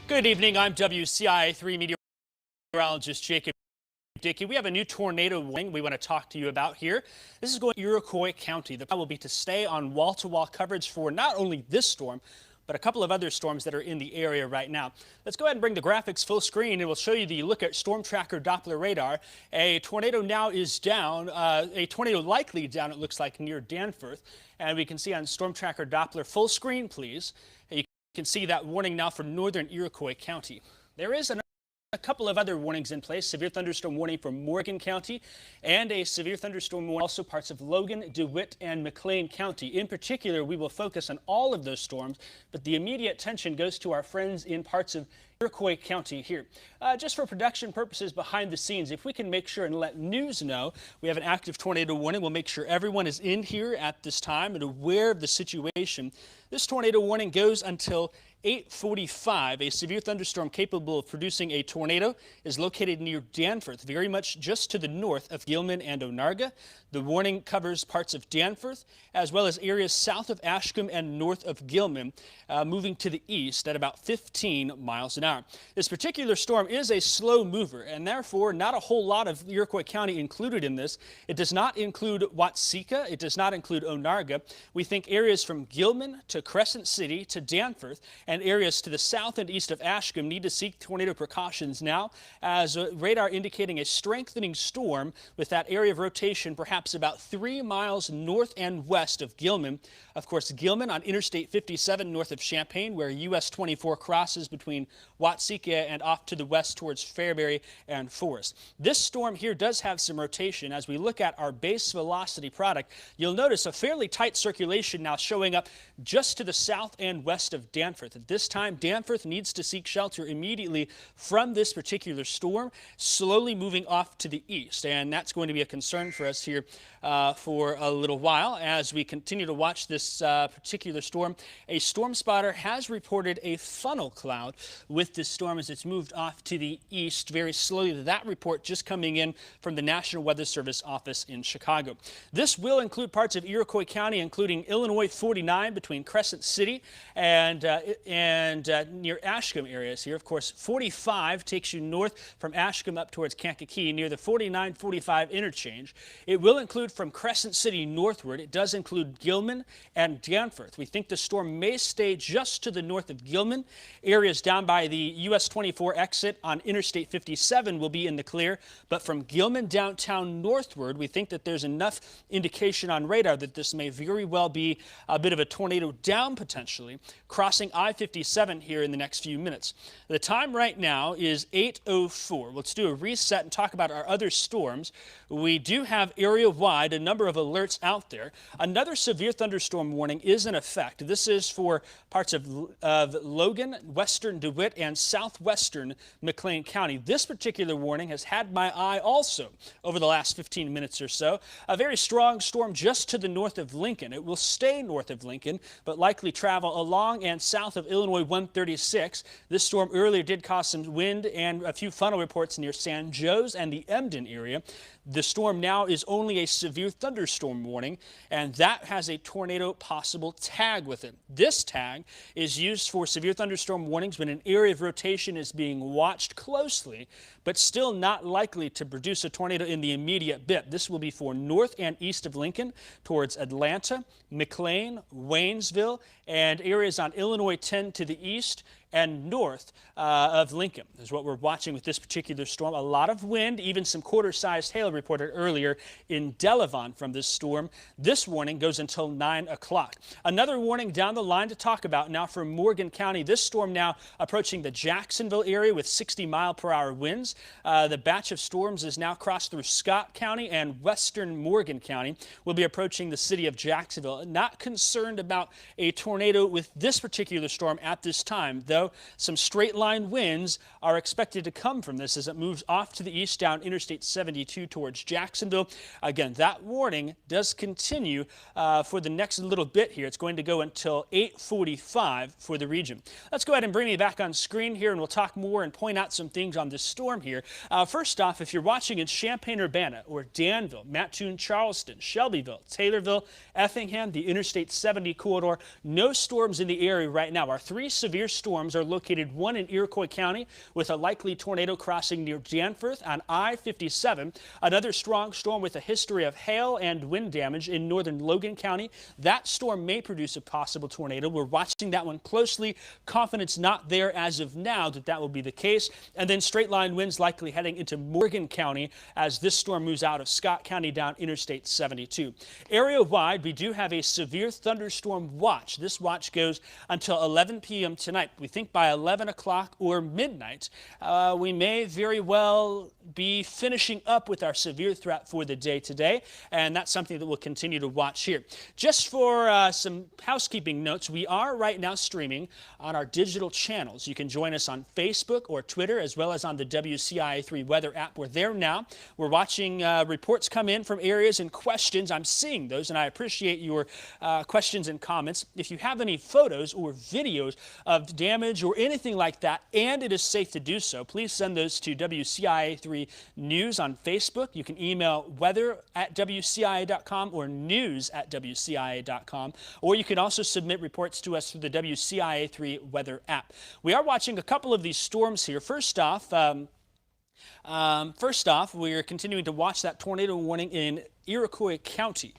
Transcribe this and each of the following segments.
Good evening. I'm WCIA 3 meteorologist Jacob Dickey. We have a new tornado warning we want to talk to you about here. This is going to Iroquois County. The plan will be to stay on wall-to-wall coverage for not only this storm, but a couple of other storms that are in the area right now. Let's go ahead and bring the graphics full screen, and we'll show you the look at Storm Tracker Doppler radar. A tornado now is down, a tornado likely down, it looks like, near Danforth. And we can see on Storm Tracker Doppler full screen, please. You can see that warning now for northern Iroquois County. There is a couple of other warnings in place. Severe thunderstorm warning for Morgan County and a severe thunderstorm warning also parts of Logan, DeWitt, and Mclean County. In particular, we will focus on all of those storms, but the immediate attention goes to our friends in parts of Iroquois County here. Just for production purposes behind the scenes, if we can make sure and let news know we have an active tornado warning, we'll make sure everyone is in here at this time and aware of the situation. This tornado warning goes until 8:45. A severe thunderstorm capable of producing a tornado is located near Danforth, very much just to the north of Gilman and Onarga. The warning covers parts of Danforth as well as areas south of Ashcombe and north of Gilman, moving to the east at about 15 miles an hour. This particular storm is a slow mover and therefore not a whole lot of Iroquois County included in this. It does not include Watseka. It does not include Onarga. We think areas from Gilman to Crescent City to Danforth and areas to the south and east of Ashcombe need to seek tornado precautions now, as radar indicating a strengthening storm with that area of rotation perhaps about 3 miles north and west of Gilman. Of course, Gilman on Interstate 57 north of Champaign, where US 24 crosses between Watseka and off to the west towards Fairbury and Forest. This storm here does have some rotation. As we look at our base velocity product, you'll notice a fairly tight circulation now showing up just to the south and west of Danforth. At this time, Danforth needs to seek shelter immediately from this particular storm, slowly moving off to the east. And that's going to be a concern for us here for a little while as we continue to watch this particular storm. A storm spotter has reported a funnel cloud with this storm as it's moved off to the east very slowly. That report just coming in from the National Weather Service office in Chicago. This will include parts of Iroquois County, including Illinois 49 between Crescent City and near Ashcombe areas here. Of course, 45 takes you north from Ashcombe up towards Kankakee near the 49-45 interchange. It will include from Crescent City northward. It does include Gilman and Danforth. We think the storm may stay just to the north of Gilman. Areas down by the US 24 exit on Interstate 57 will be in the clear, but from Gilman downtown northward, we think that there's enough indication on radar that this may very well be a bit of a tornado down potentially, crossing I-57 here in the next few minutes. The time right now is 8:04. Let's do a reset and talk about our other storms. We do have area-wide a number of alerts out there. Another severe thunderstorm warning is in effect. This is for parts of Logan, western DeWitt, and southwestern Mclean County. This particular warning has had my eye also over the last 15 minutes or so. A very strong storm just to the north of Lincoln. It will stay north of Lincoln, but likely travel along and south of Illinois 136. This storm earlier did cause some wind and a few funnel reports near San Jose and the Emden area. The storm now is only a severe thunderstorm warning, and that has a tornado possible tag with it. This tag is used for severe thunderstorm warnings when an area of rotation is being watched closely, but still not likely to produce a tornado in the immediate bit. This will be for north and east of Lincoln towards Atlanta, Mclean, Waynesville, and areas on Illinois 10 to the east and north of Lincoln is what we're watching with this particular storm. A lot of wind, even some quarter-sized hail reported earlier in Delavon from this storm. This warning goes until 9 o'clock. Another warning down the line to talk about now for Morgan County. This storm now approaching the Jacksonville area with 60-mile-per-hour winds. The batch of storms is now crossed through Scott County and western Morgan County. Will be approaching the city of Jacksonville. Not concerned about a tornado with this particular storm at this time, though. Some straight line winds are expected to come from this as it moves off to the east down Interstate 72 towards Jacksonville. Again, that warning does continue for the next little bit here. It's going to go until 8:45 for the region. Let's go ahead and bring me back on screen here, and we'll talk more and point out some things on this storm here. First off, if you're watching in Champaign-Urbana or Danville, Mattoon, Charleston, Shelbyville, Taylorville, Effingham, the Interstate 70 corridor, no no storms in the area right now. Our 3 severe storms are located, one in Iroquois County with a likely tornado crossing near Danforth on I-57. Another strong storm with a history of hail and wind damage in northern Logan County. That storm may produce a possible tornado. We're watching that one closely. Confidence not there as of now that will be the case. And then straight line winds likely heading into Morgan County as this storm moves out of Scott County down Interstate 72. Area-wide, we do have a severe thunderstorm watch. This watch goes until 11 p.m. tonight. We think by 11 o'clock or midnight, we may very well be finishing up with our severe threat for the day today, and that's something that we'll continue to watch here. Just for some housekeeping notes, we are right now streaming on our digital channels. You can join us on Facebook or Twitter, as well as on the WCIA3 weather app. We're there now. We're watching reports come in from areas and questions. I'm seeing those, and I appreciate your questions and comments. If you have any photos or videos of damage or anything like that, and it is safe to do so, please send those to WCIA3 News on Facebook. You can email weather@WCIA.com or news@WCIA.com, or you can also submit reports to us through the WCIA3 weather app. We are watching a couple of these storms here. First off, we're continuing to watch that tornado warning in Iroquois County.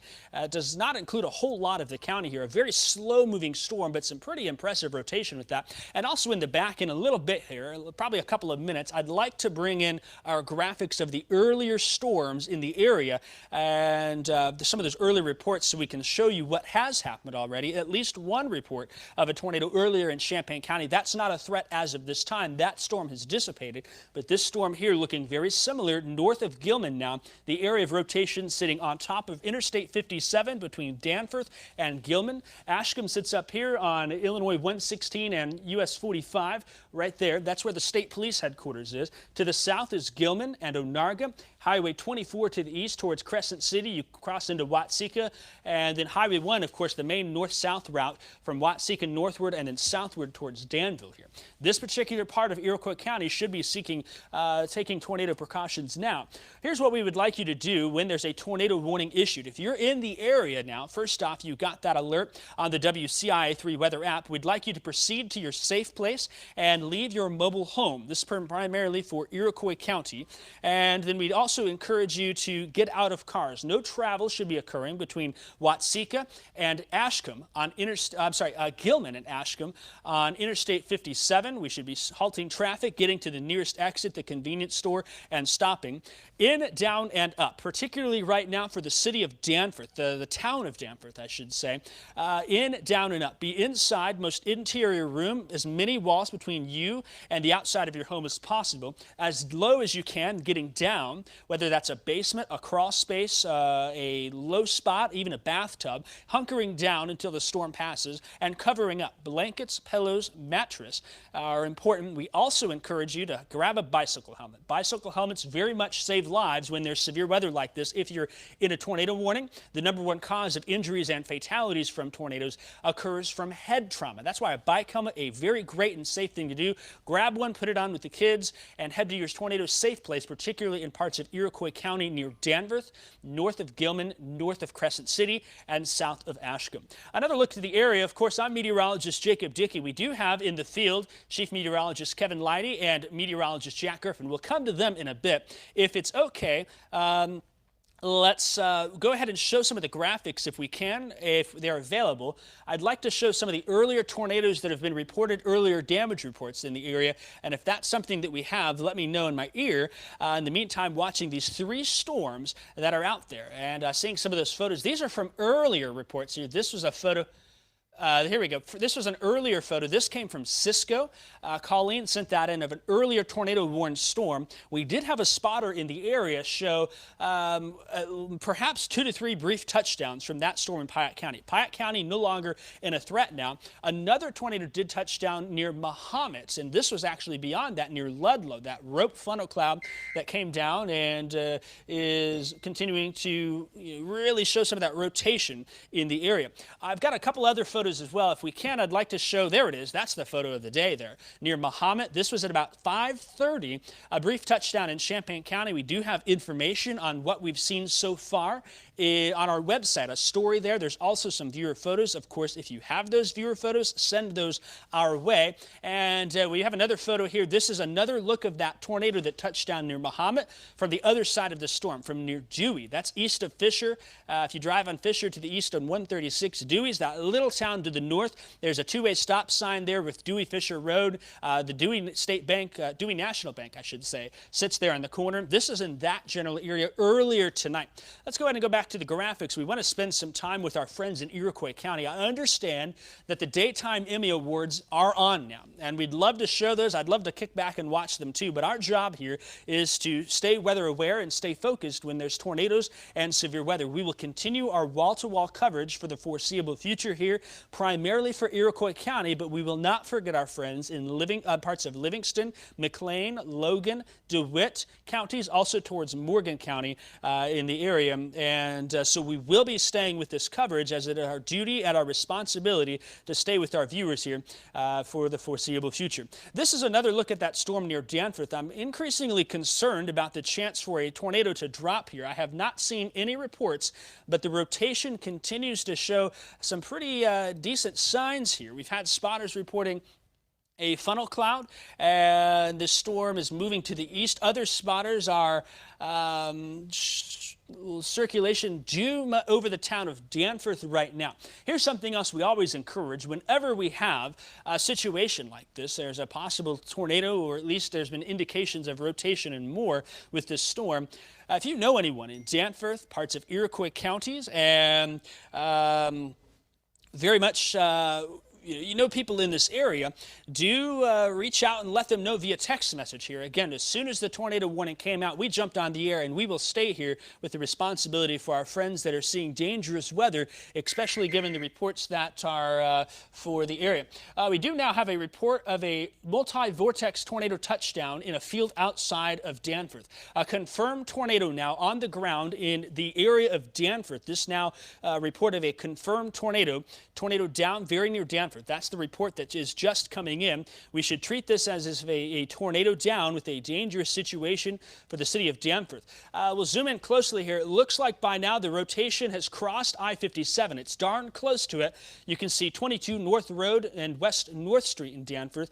Does not include a whole lot of the county here. A very slow-moving storm, but some pretty impressive rotation with that. And also in the back in a little bit here, probably a couple of minutes, I'd like to bring in our graphics of the earlier storms in the area and some of those early reports so we can show you what has happened already. At least one report of a tornado earlier in Champaign County. That's not a threat as of this time. That storm has dissipated, but this storm here looking very similar north of Gilman now. The area of rotation sitting on top of Interstate 57 between Danforth and Gilman. Ashcombe sits up here on Illinois 116 and US 45 right there. That's where the state police headquarters is. To the south is Gilman and Onarga. Highway 24 to the east towards Crescent City. You cross into Watseka, and then Highway 1, of course, the main north-south route from Watseka northward and then southward towards Danville here. This particular part of Iroquois County should be taking tornado precautions now. Here's what we would like you to do when there's a tornado warning issued. If you're in the area now, first off, you got that alert on the WCIA3 weather app. We'd like you to proceed to your safe place and leave your mobile home. This is primarily for Iroquois County. And then we'd also encourage you to get out of cars. No travel should be occurring between Watseka and Ashcombe on Gilman and Ashcombe on Interstate 57. We should be halting traffic, getting to the nearest exit, the convenience store, and stopping. In, down, and up, particularly right now for the city of Danforth, the town of Danforth, I should say. In, down, and up. Be inside, most interior room, as many walls between you and the outside of your home as possible. As low as you can, getting down, whether that's a basement, a crawl space, a low spot, even a bathtub, hunkering down until the storm passes, and covering up. Blankets, pillows, mattress are important. We also encourage you to grab a bicycle helmet. Bicycle helmets very much save lives when there's severe weather like this. If you're in a tornado warning, the #1 cause of injuries and fatalities from tornadoes occurs from head trauma. That's why a bike helmet, a very great and safe thing to do. Grab one, put it on with the kids, and head to your tornado safe place, particularly in parts of Iroquois County near Danforth, north of Gilman, north of Crescent City, and south of Ashcombe. Another look to the area. Of course, I'm meteorologist Jacob Dickey. We do have in the field Chief Meteorologist Kevin Leidy and Meteorologist Jack Griffin. We'll come to them in a bit. If it's okay, let's go ahead and show some of the graphics if we can, if they're available. I'd like to show some of the earlier tornadoes that have been reported, earlier damage reports in the area, and if that's something that we have, let me know in my ear. In the meantime, watching these 3 storms that are out there and seeing some of those photos. These are from earlier reports here. This was a photo. Here we go. This was an earlier photo. This came from Cisco. Colleen sent that in of an earlier tornado-warned storm. We did have a spotter in the area show perhaps 2 to 3 brief touchdowns from that storm in Piatt County. Piatt County no longer in a threat now. Another tornado did touch down near Mahomet, and this was actually beyond that, near Ludlow, that rope funnel cloud that came down and is continuing to really show some of that rotation in the area. I've got a couple other photos photos as well. If we can, I'd like to show, there it is. That's the photo of the day there near Mahomet. This was at about 5:30, a brief touchdown in Champaign County. We do have information on what we've seen so far on our website, a story there. There's also some viewer photos. Of course, if you have those viewer photos, send those our way. And we have another photo here. This is another look of that tornado that touched down near Mahomet from the other side of the storm, from near Dewey. That's east of Fisher. If you drive on Fisher to the east on 136, Dewey's that little town to the north. There's a two-way stop sign there with Dewey-Fisher Road. The Dewey State Bank, Dewey National Bank, I should say, sits there in the corner. This is in that general area earlier tonight. Let's go ahead and go back to the graphics. We want to spend some time with our friends in Iroquois County. I understand that the Daytime Emmy Awards are on now, and we'd love to show those. I'd love to kick back and watch them too, but our job here is to stay weather aware and stay focused when there's tornadoes and severe weather. We will continue our wall-to-wall coverage for the foreseeable future here, primarily for Iroquois County, but we will not forget our friends in parts of Livingston, Mclean, Logan, DeWitt counties, also towards Morgan County in the area. And so we will be staying with this coverage, as it is our duty and our responsibility to stay with our viewers here for the foreseeable future. This is another look at that storm near Danforth. I'm increasingly concerned about the chance for a tornado to drop here. I have not seen any reports, but the rotation continues to show some pretty decent signs here. We've had spotters reporting a funnel cloud, and the storm is moving to the east. Other spotters are circulation due over the town of Danforth right now. Here's something else we always encourage. Whenever we have a situation like this, there's a possible tornado, or at least there's been indications of rotation and more with this storm. If you know anyone in Danforth, parts of Iroquois counties, and very much you know people in this area, do reach out and let them know via text message here. Again, as soon as the tornado warning came out, we jumped on the air, and we will stay here with the responsibility for our friends that are seeing dangerous weather, especially given the reports that are for the area. We do now have a report of a multi-vortex tornado touchdown in a field outside of Danforth. A confirmed tornado now on the ground in the area of Danforth. This now report of a confirmed tornado down very near Danforth. That's the report that is just coming in. We should treat this as if a tornado down with a dangerous situation for the city of Danforth. We'll zoom in closely here. It looks like by now the rotation has crossed I-57. It's darn close to it. You can see 22 North Road and West North Street in Danforth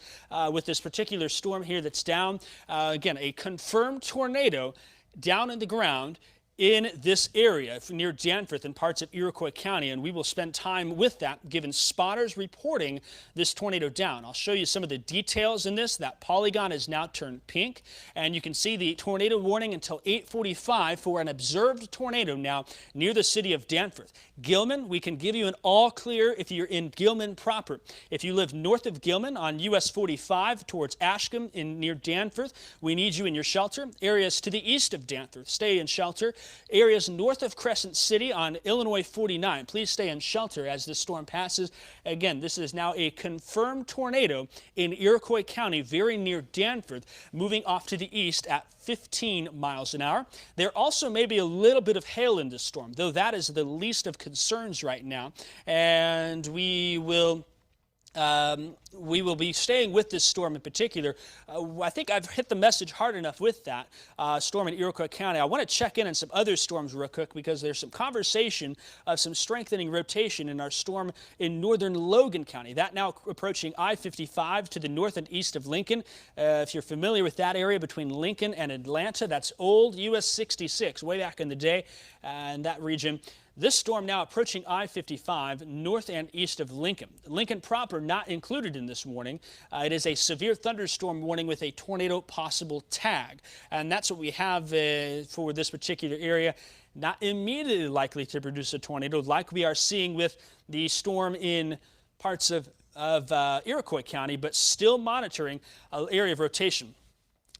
with this particular storm here that's down. Again, a confirmed tornado down in the ground in this area near Danforth and parts of Iroquois County, and we will spend time with that, given spotters reporting this tornado down. I'll show you some of the details in this. That polygon is now turned pink, and you can see the tornado warning until 8:45 for an observed tornado now near the city of Danforth. Gilman, we can give you an all clear if you're in Gilman proper. If you live north of Gilman on US 45 towards Ashcombe near Danforth, we need you in your shelter. Areas to the east of Danforth, stay in shelter. Areas north of Crescent City on Illinois 49, please stay in shelter as this storm passes. Again, this is now a confirmed tornado in Iroquois County, very near Danforth, moving off to the east at 15 miles an hour. There also may be a little bit of hail in this storm, though that is the least of concerns right now. And we will be staying with this storm in particular. I think I've hit the message hard enough with that storm in Iroquois County. I want to check in on some other storms real quick, because there's some conversation of some strengthening rotation in our storm in northern Logan County. That now approaching I-55 to the north and east of Lincoln. If you're familiar with that area between Lincoln and Atlanta, that's old US 66, way back in the day, in that region. This storm now approaching I-55 north and east of Lincoln. Lincoln proper not included in this warning. It is a severe thunderstorm warning with a tornado possible tag. And that's what we have for this particular area. Not immediately likely to produce a tornado like we are seeing with the storm in parts of Iroquois County, but still monitoring an area of rotation.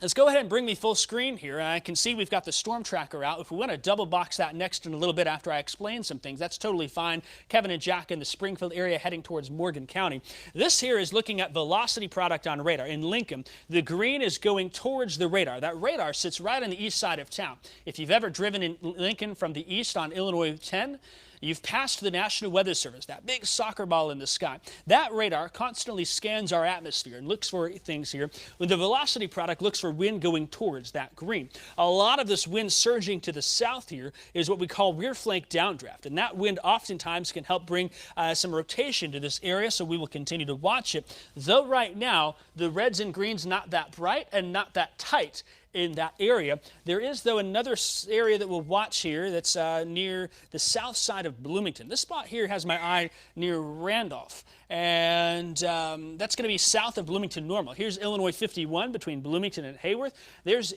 Let's go ahead and bring me full screen here. I can see we've got the storm tracker out. If we want to double box that next in a little bit after I explain some things, that's totally fine. Kevin and Jack in the Springfield area heading towards Morgan County. This here is looking at velocity product on radar. In Lincoln, the green is going towards the radar. That radar sits right on the east side of town. If you've ever driven in Lincoln from the east on Illinois 10, You've passed the National Weather Service, that big soccer ball in the sky. That radar constantly scans our atmosphere and looks for things here. When the velocity product looks for wind going towards that green. A lot of this wind surging to the south here is what we call rear flank downdraft. And that wind oftentimes can help bring some rotation to this area, so we will continue to watch it. Though right now, the reds and greens not that bright and not that tight in that area. There is, though, another area that we'll watch here that's near the south side of Bloomington. This spot here has my eye near Randolph, and that's going to be south of Bloomington normal. Here's Illinois 51 between Bloomington and Hayworth. There's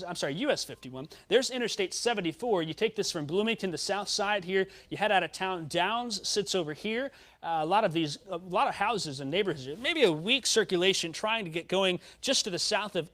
US 51. There's Interstate 74. You take this from Bloomington, the south side here. You head out of town. Downs sits over here. A lot of houses and neighborhoods. Maybe a weak circulation trying to get going just to the south of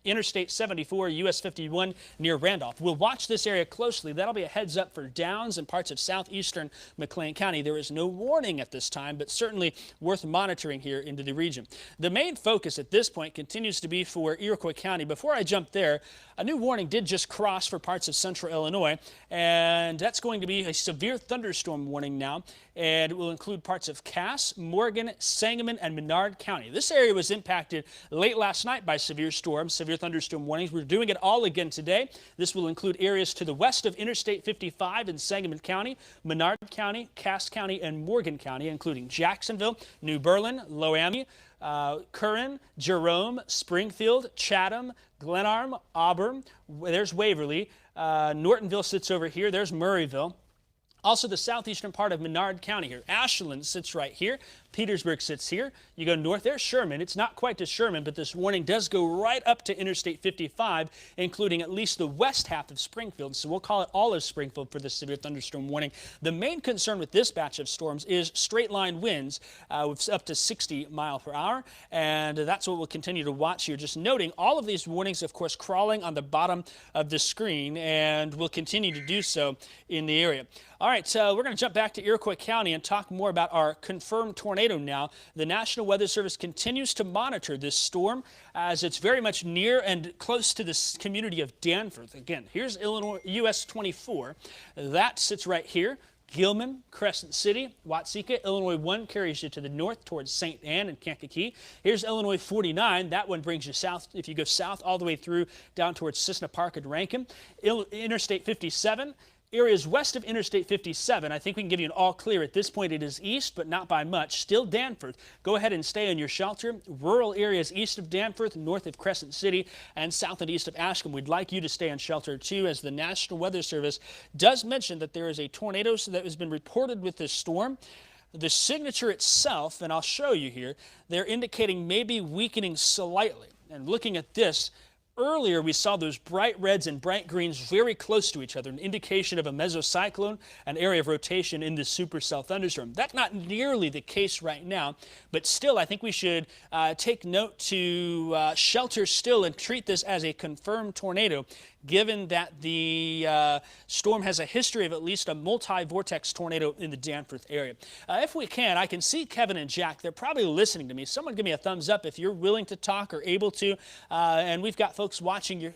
Interstate 74, US 51 near Randolph. We'll watch this area closely. That'll be a heads up for Downs and parts of southeastern McLean County. There is no warning at this time, but certainly worth monitoring here into the region. The main focus at this point continues to be for Iroquois County. Before I jump there, a new warning did just cross for parts of central Illinois, and that's going to be a severe thunderstorm warning now, and it will include parts of Cass, Morgan, Sagamon, and Menard County. This area was impacted late last night by severe storms, severe thunderstorm warnings. We're doing it all again today. This will include areas to the west of Interstate 55 in Sagamon County, Menard County, Cass County, and Morgan County, including Jacksonville, New Berlin, Loami, Curran, Jerome, Springfield, Chatham, Glenarm, Auburn. There's Waverly. Nortonville sits over here. There's Murrayville. Also, the southeastern part of Menard County here. Ashland sits right here. Petersburg sits here. You go north, there's Sherman. It's not quite to Sherman, but this warning does go right up to Interstate 55, including at least the west half of Springfield. So we'll call it all of Springfield for the severe thunderstorm warning. The main concern with this batch of storms is straight line winds with up to 60 miles per hour, and that's what we'll continue to watch here. Just noting all of these warnings, of course, crawling on the bottom of the screen, and we'll continue to do so in the area. All right, so we're going to jump back to Iroquois County and talk more about our confirmed tornado now. The National Weather Service continues to monitor this storm as it's very much near and close to this community of Danforth. Again, here's Illinois US 24. That sits right here. Gilman, Crescent City, Watseka. Illinois 1 carries you to the north towards St. Anne and Kankakee. Here's Illinois 49. That one brings you south, if you go south all the way through down towards Cissna Park and Rankin. Interstate 57. Areas west of Interstate 57, I think we can give you an all clear. At this point, it is east, but not by much. Still Danforth. Go ahead and stay in your shelter. Rural areas east of Danforth, north of Crescent City, and south and east of Ashcombe. We'd like you to stay in shelter, too, as the National Weather Service does mention that there is a tornado that has been reported with this storm. The signature itself, and I'll show you here, they're indicating maybe weakening slightly. And looking at this, earlier, we saw those bright reds and bright greens very close to each other, an indication of a mesocyclone, an area of rotation in this supercell thunderstorm. That's not nearly the case right now, but still, I think we should take note to shelter still and treat this as a confirmed tornado, given that the storm has a history of at least a multi-vortex tornado in the Danforth area. If we can, I can see Kevin and Jack. They're probably listening to me. Someone give me a thumbs up if you're willing to talk or able to. And we've got folks watching your...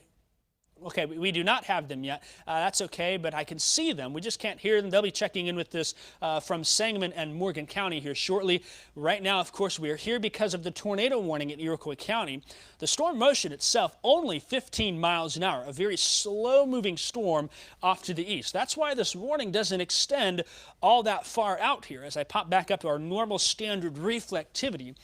Okay, we do not have them yet. That's okay, but I can see them. We just can't hear them. They'll be checking in with this from Sangamon and Morgan County here shortly. Right now, of course, we are here because of the tornado warning in Iroquois County. The storm motion itself, only 15 miles an hour, a very slow-moving storm off to the east. That's why this warning doesn't extend all that far out here. As I pop back up to our normal standard reflectivity,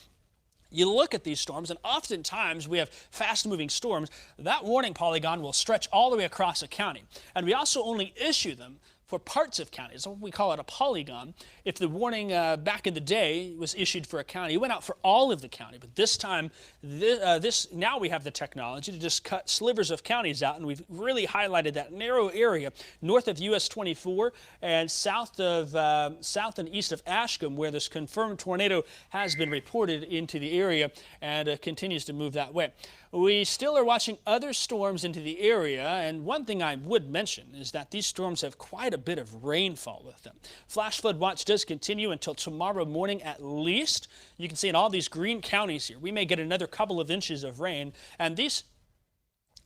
you look at these storms, and oftentimes we have fast-moving storms. That warning polygon will stretch all the way across a county. And we also only issue them for parts of counties. So we call it a polygon. If the warning back in the day was issued for a county, it went out for all of the county. But this time, now we have the technology to just cut slivers of counties out, and we've really highlighted that narrow area north of US 24 and south and east of Ashcombe, where this confirmed tornado has been reported into the area and continues to move that way. We still are watching other storms into the area, and one thing I would mention is that these storms have quite a bit of rainfall with them. Flash flood watch does continue until tomorrow morning at least. You can see in all these green counties here, we may get another couple of inches of rain, and these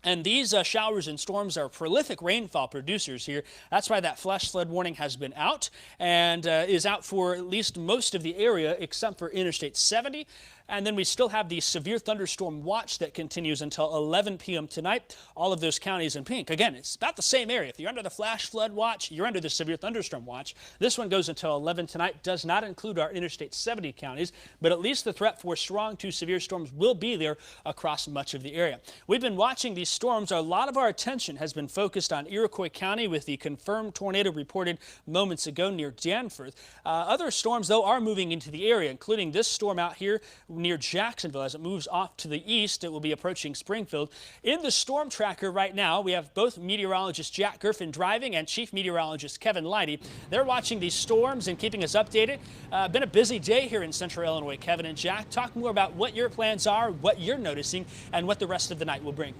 And these showers and storms are prolific rainfall producers here. That's why that flash flood warning has been out and is out for at least most of the area except for Interstate 70. And then we still have the severe thunderstorm watch that continues until 11 p.m. tonight. All of those counties in pink. Again, it's about the same area. If you're under the flash flood watch, you're under the severe thunderstorm watch. This one goes until 11 tonight. Does not include our Interstate 70 counties, but at least the threat for strong to severe storms will be there across much of the area. We've been watching these storms. A lot of our attention has been focused on Iroquois County with the confirmed tornado reported moments ago near Danforth. Other storms, though, are moving into the area, including this storm out here near Jacksonville. As it moves off to the east, it will be approaching Springfield. In the storm tracker right now, we have both meteorologist Jack Griffin driving and chief meteorologist Kevin Leidy. They're watching these storms and keeping us updated. Been a busy day here in central Illinois. Kevin and Jack, talk more about what your plans are, what you're noticing, and what the rest of the night will bring.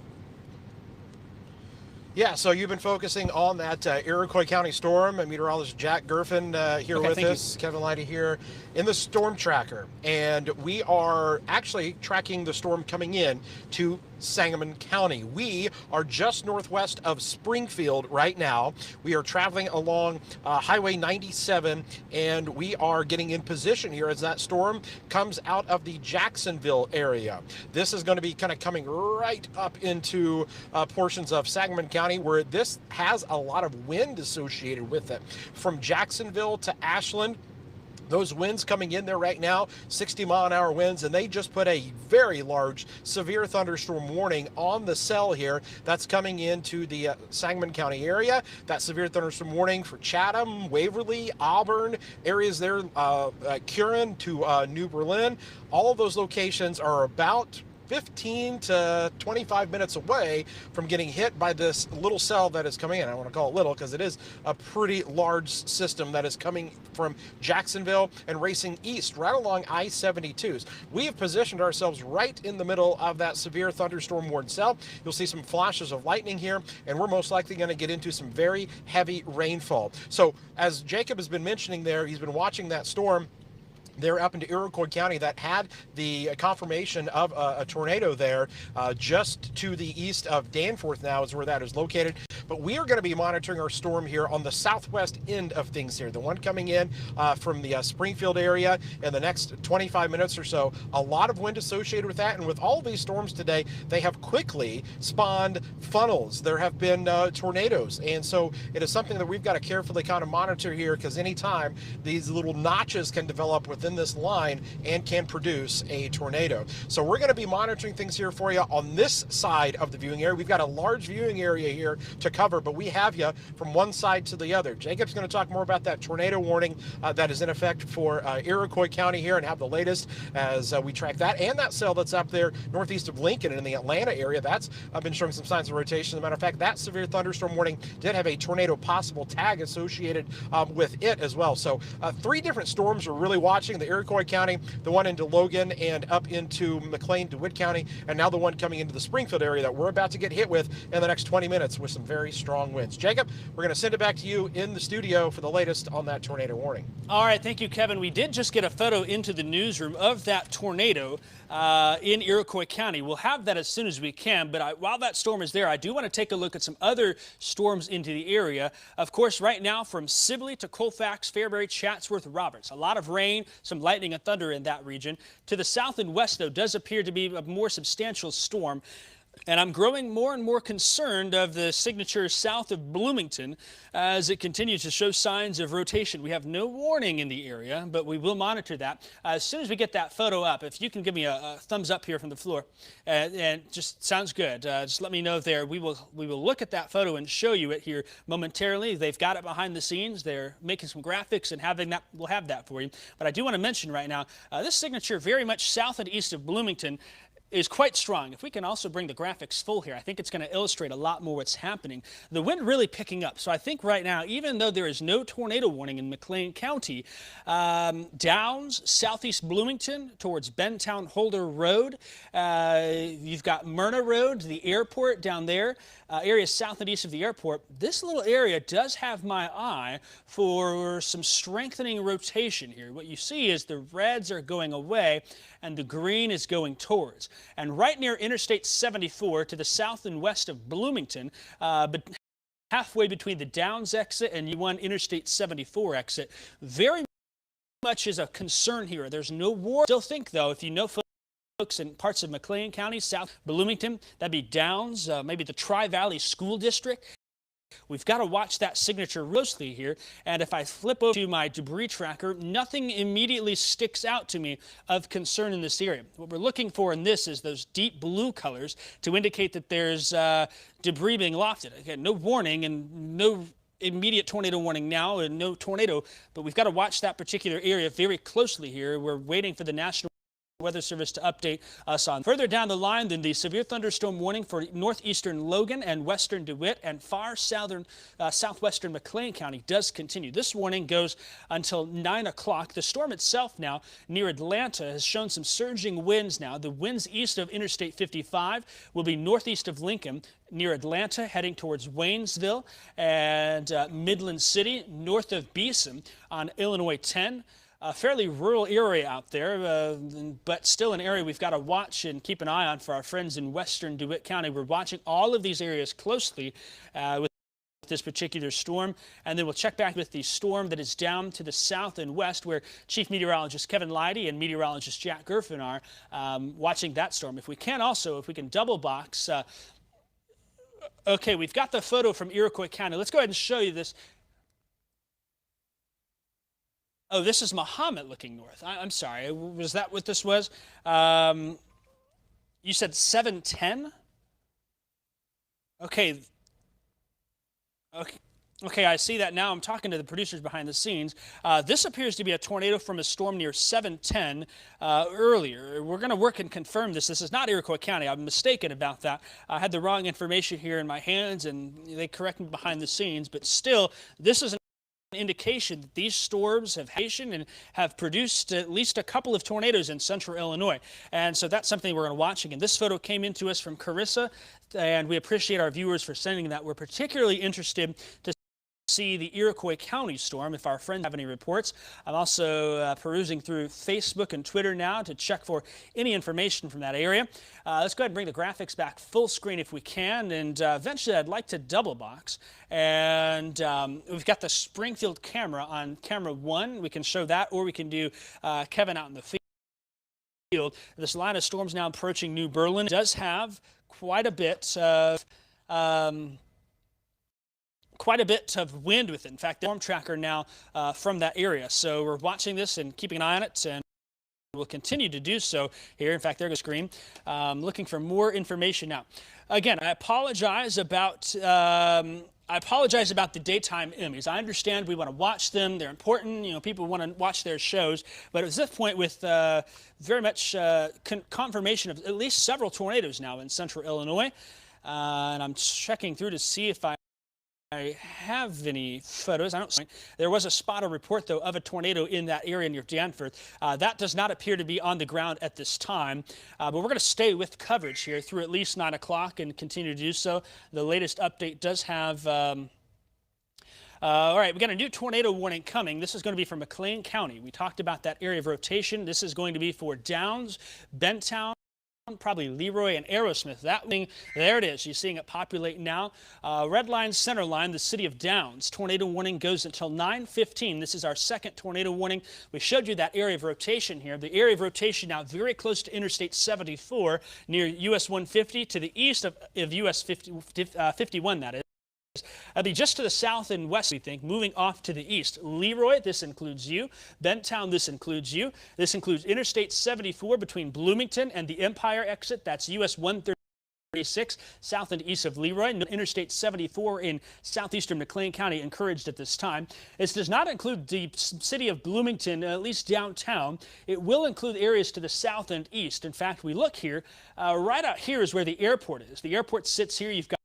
Yeah, so you've been focusing on that Iroquois County storm. Meteorologist Jack Griffin here with us, Kevin Leidy here in the storm tracker. And we are actually tracking the storm coming in to Sagamon County. We are just northwest of Springfield right now. We are traveling along Highway 97, and we are getting in position here as that storm comes out of the Jacksonville area. This is going to be kind of coming right up into portions of Sagamon County, where this has a lot of wind associated with it. From Jacksonville to Ashland, those winds coming in there right now, 60-mile-an-hour winds, and they just put a very large severe thunderstorm warning on the cell here. That's coming into the Sangamon County area. That severe thunderstorm warning for Chatham, Waverly, Auburn, areas there, Curran to New Berlin. All of those locations are about 15 to 25 minutes away from getting hit by this little cell that is coming in. I want to call it little because it is a pretty large system that is coming from Jacksonville and racing east right along I-72s. We have positioned ourselves right in the middle of that severe thunderstorm warning cell. You'll see some flashes of lightning here, and we're most likely going to get into some very heavy rainfall. So as Jacob has been mentioning there, he's been watching that storm there up into Iroquois County that had the confirmation of a tornado there just to the east of Danforth now is where that is located. But we are going to be monitoring our storm here on the southwest end of things here. The one coming in from the Springfield area in the next 25 minutes or so. A lot of wind associated with that. And with all these storms today, they have quickly spawned funnels. There have been tornadoes. And so it is something that we've got to carefully kind of monitor here, because anytime these little notches can develop within this line and can produce a tornado. So we're going to be monitoring things here for you on this side of the viewing area. We've got a large viewing area here to cover, but we have you from one side to the other. Jacob's going to talk more about that tornado warning that is in effect for Iroquois County here and have the latest as we track that, and that cell that's up there northeast of Lincoln and in the Atlanta area. That's been showing some signs of rotation. As a matter of fact, that severe thunderstorm warning did have a tornado possible tag associated with it as well. So 3 different storms we're really watching: the Iroquois County, the one into Logan and up into Mclean, DeWitt County, and now the one coming into the Springfield area that we're about to get hit with in the next 20 minutes with some very strong winds. Jacob, we're going to send it back to you in the studio for the latest on that tornado warning. All right, thank you, Kevin. We did just get a photo into the newsroom of that tornado in Iroquois County. We'll have that as soon as we can, but while that storm is there, I do want to take a look at some other storms into the area. Of course, right now from Sibley to Colfax, Fairbury, Chatsworth, Roberts. A lot of rain, some lightning and thunder in that region. To the south and west, though, does appear to be a more substantial storm. And I'm growing more and more concerned of the signature south of Bloomington as it continues to show signs of rotation. We have no warning in the area, but we will monitor that. As soon as we get that photo up, if you can give me a thumbs up here from the floor, and just sounds good. Just let me know there. We will look at that photo and show you it here momentarily. They've got it behind the scenes. They're making some graphics and having that. We'll have that for you. But I do want to mention right now, this signature very much south and east of Bloomington is quite strong. If we can also bring the graphics full here, I think it's going to illustrate a lot more what's happening. The wind really picking up. So I think right now, even though there is no tornado warning in Mclean County, Downs, southeast Bloomington towards Bentown Holder Road, you've got Myrna Road, the airport down there, areas south and east of the airport, this little area does have my eye for some strengthening rotation here. What you see is the reds are going away and the green is going towards. And right near Interstate 74 to the south and west of Bloomington, but halfway between the Downs exit and U1 Interstate 74 exit, very much is a concern here. There's no war. Still think, though, if you know folks in parts of Mclean County, South Bloomington, that'd be Downs, maybe the Tri-Valley School District. We've got to watch that signature closely here. And if I flip over to my debris tracker, nothing immediately sticks out to me of concern in this area. What we're looking for in this is those deep blue colors to indicate that there's debris being lofted. Again, no warning and no immediate tornado warning now and no tornado, but we've got to watch that particular area very closely here. We're waiting for the National Weather Service to update us on. Further down the line, then the severe thunderstorm warning for northeastern Logan and western DeWitt and far southern southwestern Mclean County does continue. This warning goes until 9 o'clock. The storm itself now near Atlanta has shown some surging winds now. The winds east of Interstate 55 will be northeast of Lincoln near Atlanta, heading towards Waynesville and Midland City, north of Beeson on Illinois 10. A fairly rural area out there, but still an area we've got to watch and keep an eye on for our friends in western DeWitt County. We're watching all of these areas closely with this particular storm, and then we'll check back with the storm that is down to the south and west, where Chief Meteorologist Kevin Leidy and Meteorologist Jack Gerfen are watching that storm. If we can double box. Okay, we've got the photo from Iroquois County. Let's go ahead and show you this. Oh, this is Mahomet looking north. I'm sorry. Was that what this was? You said 710? Okay. Okay, I see that now. I'm talking to the producers behind the scenes. This appears to be a tornado from a storm near 710 earlier. We're going to work and confirm this. This is not Iroquois County. I'm mistaken about that. I had the wrong information here in my hands, and they corrected me behind the scenes. But still, this is an indication that these storms have produced at least a couple of tornadoes in central Illinois. And so that's something we're going to watch. Again, this photo came into us from Carissa, and we appreciate our viewers for sending that. We're particularly interested to see the Iroquois County storm, if our friends have any reports. I'm also perusing through Facebook and Twitter now to check for any information from that area. Let's go ahead and bring the graphics back full screen if we can, and eventually I'd like to double box. And we've got the Springfield camera on camera 1. We can show that, or we can do Kevin out in the field. This line of storms now approaching New Berlin does have quite a bit of wind with it. In fact, the storm tracker now from that area. So we're watching this and keeping an eye on it, and we'll continue to do so here. In fact, there goes screen. Looking for more information now. Again, I apologize about the daytime Emmys. I understand we want to watch them. They're important. You know, people want to watch their shows. But at this point, with very much confirmation of at least several tornadoes now in central Illinois, and I'm checking through to see if I have any photos. I don't see. There was a spotter report, though, of a tornado in that area near Danforth. That does not appear to be on the ground at this time, but we're going to stay with coverage here through at least 9 o'clock and continue to do so. The latest update does have... all right, we got a new tornado warning coming. This is going to be for Mclean County. We talked about that area of rotation. This is going to be for Downs, Bentown, probably Leroy and Aerosmith. That thing, there it is. You're seeing it populate now. Red line, center line, the city of Downs. Tornado warning goes until 9:15. This is our second tornado warning. We showed you that area of rotation here. The area of rotation now very close to Interstate 74 near US 150 to the east of US 51, that is. It'll be just to the south and west, we think, moving off to the east. Leroy, this includes you. Bentown, this includes you. This includes Interstate 74 between Bloomington and the Empire exit. That's US 136, south and east of Leroy. Interstate 74 in southeastern Mclean County encouraged at this time. This does not include the city of Bloomington, at least downtown. It will include areas to the south and east. In fact, we look here. Right out here is where the airport is. The airport sits here. You've got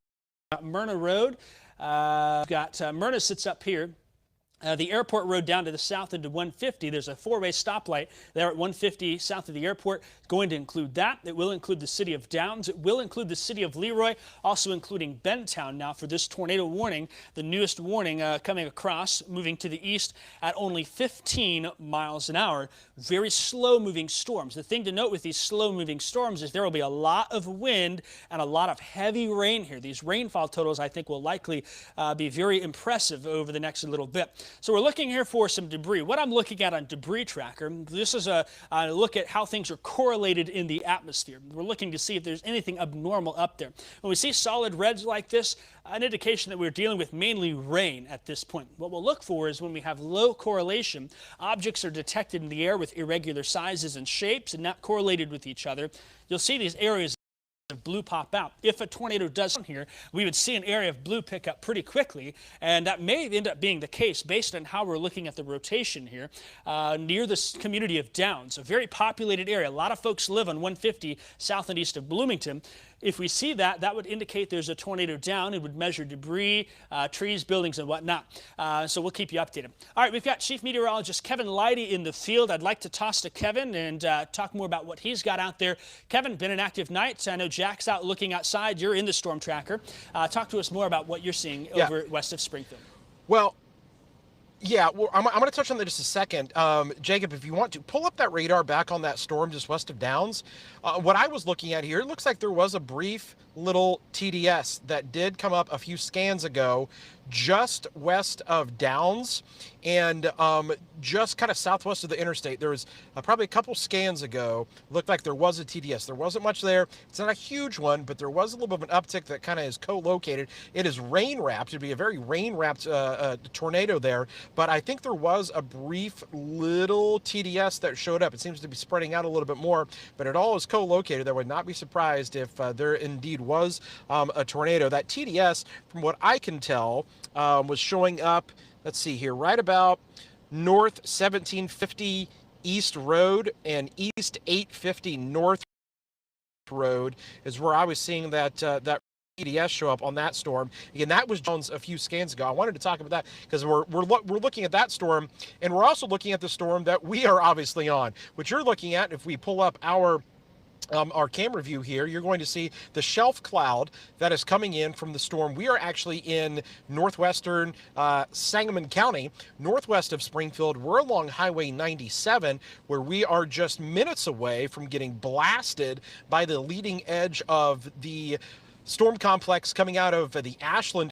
Myrna Road. Myrna sits up here. The airport road down to the south into 150. There's a four-way stoplight there at 150 south of the airport. Going to include that. It will include the city of Downs. It will include the city of Leroy, also including Bentown now for this tornado warning. The newest warning coming across, moving to the east at only 15 miles an hour. Very slow-moving storms. The thing to note with these slow-moving storms is there will be a lot of wind and a lot of heavy rain here. These rainfall totals, I think, will likely be very impressive over the next little bit. So we're looking here for some debris. What I'm looking at on Debris Tracker, this is a look at how things are correlated in the atmosphere. We're looking to see if there's anything abnormal up there. When we see solid reds like this, an indication that we're dealing with mainly rain at this point. What we'll look for is when we have low correlation, objects are detected in the air with irregular sizes and shapes and not correlated with each other. You'll see these areas of blue pop out. If a tornado does come here, we would see an area of blue pick up pretty quickly, and that may end up being the case based on how we're looking at the rotation here near this community of Downs, a very populated area. A lot of folks live on 150 south and east of Bloomington. If we see that, that would indicate there's a tornado down. It would measure debris, trees, buildings, and whatnot. So we'll keep you updated. All right, we've got Chief Meteorologist Kevin Leidy in the field. I'd like to toss to Kevin and talk more about what he's got out there. Kevin, been an active night. I know Jack's out looking outside. You're in the storm tracker. Talk to us more about what you're seeing over west of Springfield. Well, yeah, well, I'm going to touch on that just a second. Jacob, if you want to, pull up that radar back on that storm just west of Downs. What I was looking at here, it looks like there was a brief little TDS that did come up a few scans ago just west of Downs and just kind of southwest of the interstate. There was probably a couple scans ago, looked like there was a TDS. There wasn't much there. It's not a huge one, but there was a little bit of an uptick that kind of is co-located. It is rain-wrapped. It'd be a very rain-wrapped tornado there, but I think there was a brief little TDS that showed up. It seems to be spreading out a little bit more, but it all is co-located. I would not be surprised if there indeed was a tornado. That TDS, from what I can tell, was showing up, let's see here, right about north 1750 East Road and East 850 North Road is where I was seeing that that TDS show up on that storm. Again, that was Jones a few scans ago. I wanted to talk about that because we're looking at that storm, and we're also looking at the storm that we are obviously on, which you're looking at. If we pull up our camera view here, you're going to see the shelf cloud that is coming in from the storm. We are actually in northwestern Sagamon County, northwest of Springfield. We're along Highway 97, where we are just minutes away from getting blasted by the leading edge of the storm complex coming out of the Ashland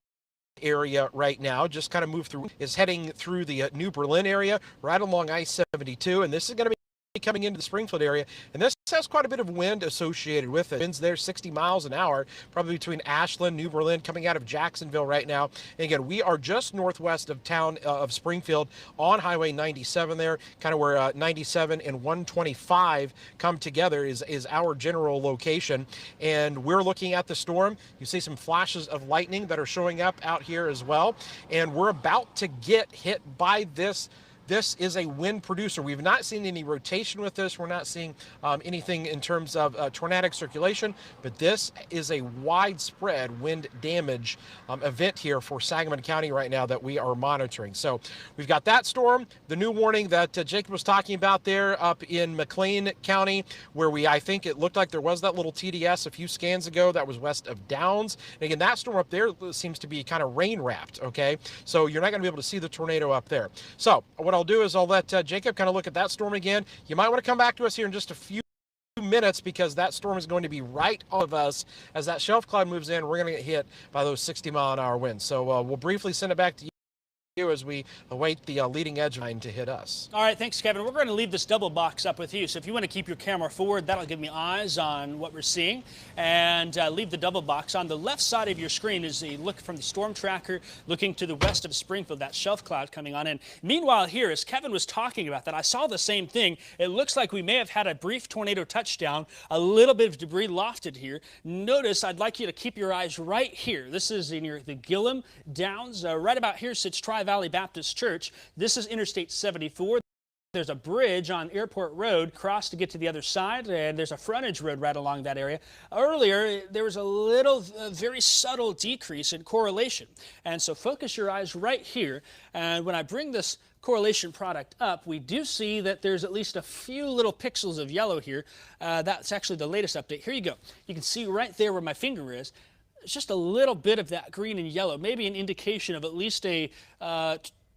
area right now. Just kind of moved through, is heading through the New Berlin area, right along I-72, and this is going to be coming into the Springfield area, and this has quite a bit of wind associated with it. Winds there 60 miles an hour, probably between Ashland, New Berlin, coming out of Jacksonville right now. And again, we are just northwest of town of Springfield on Highway 97 there, kind of where 97 and 125 come together is our general location. And we're looking at the storm. You see some flashes of lightning that are showing up out here as well. And we're about to get hit by this. This is a wind producer. We've not seen any rotation with this. We're not seeing anything in terms of tornadic circulation, but this is a widespread wind damage event here for Sagamon County right now that we are monitoring. So we've got that storm, the new warning that Jacob was talking about there up in Mclean County, where I think it looked like there was that little TDS a few scans ago that was west of Downs. And again, that storm up there seems to be kind of rain wrapped, okay? So you're not going to be able to see the tornado up there. So what I'll do is I'll let Jacob kind of look at that storm again. You might want to come back to us here in just a few minutes because that storm is going to be right off of us. As that shelf cloud moves in, we're going to get hit by those 60-mile-an-hour winds. So we'll briefly send it back to you as we await the leading edge line to hit us. All right, thanks, Kevin. We're going to leave this double box up with you. So if you want to keep your camera forward, that'll give me eyes on what we're seeing. And leave the double box. On the left side of your screen is a look from the storm tracker looking to the west of Springfield, that shelf cloud coming on in. Meanwhile here, as Kevin was talking about that, I saw the same thing. It looks like we may have had a brief tornado touchdown, a little bit of debris lofted here. Notice, I'd like you to keep your eyes right here. This is in the Gillum Downs. Right about here sits Tri-Valley Baptist Church. This is Interstate 74. There's a bridge on Airport Road cross to get to the other side, and there's a frontage road right along that area. Earlier, there was a little, very subtle decrease in correlation. And so focus your eyes right here. And when I bring this correlation product up, we do see that there's at least a few little pixels of yellow here. That's actually the latest update. Here you go. You can see right there where my finger is. It's just a little bit of that green and yellow, maybe an indication of at least a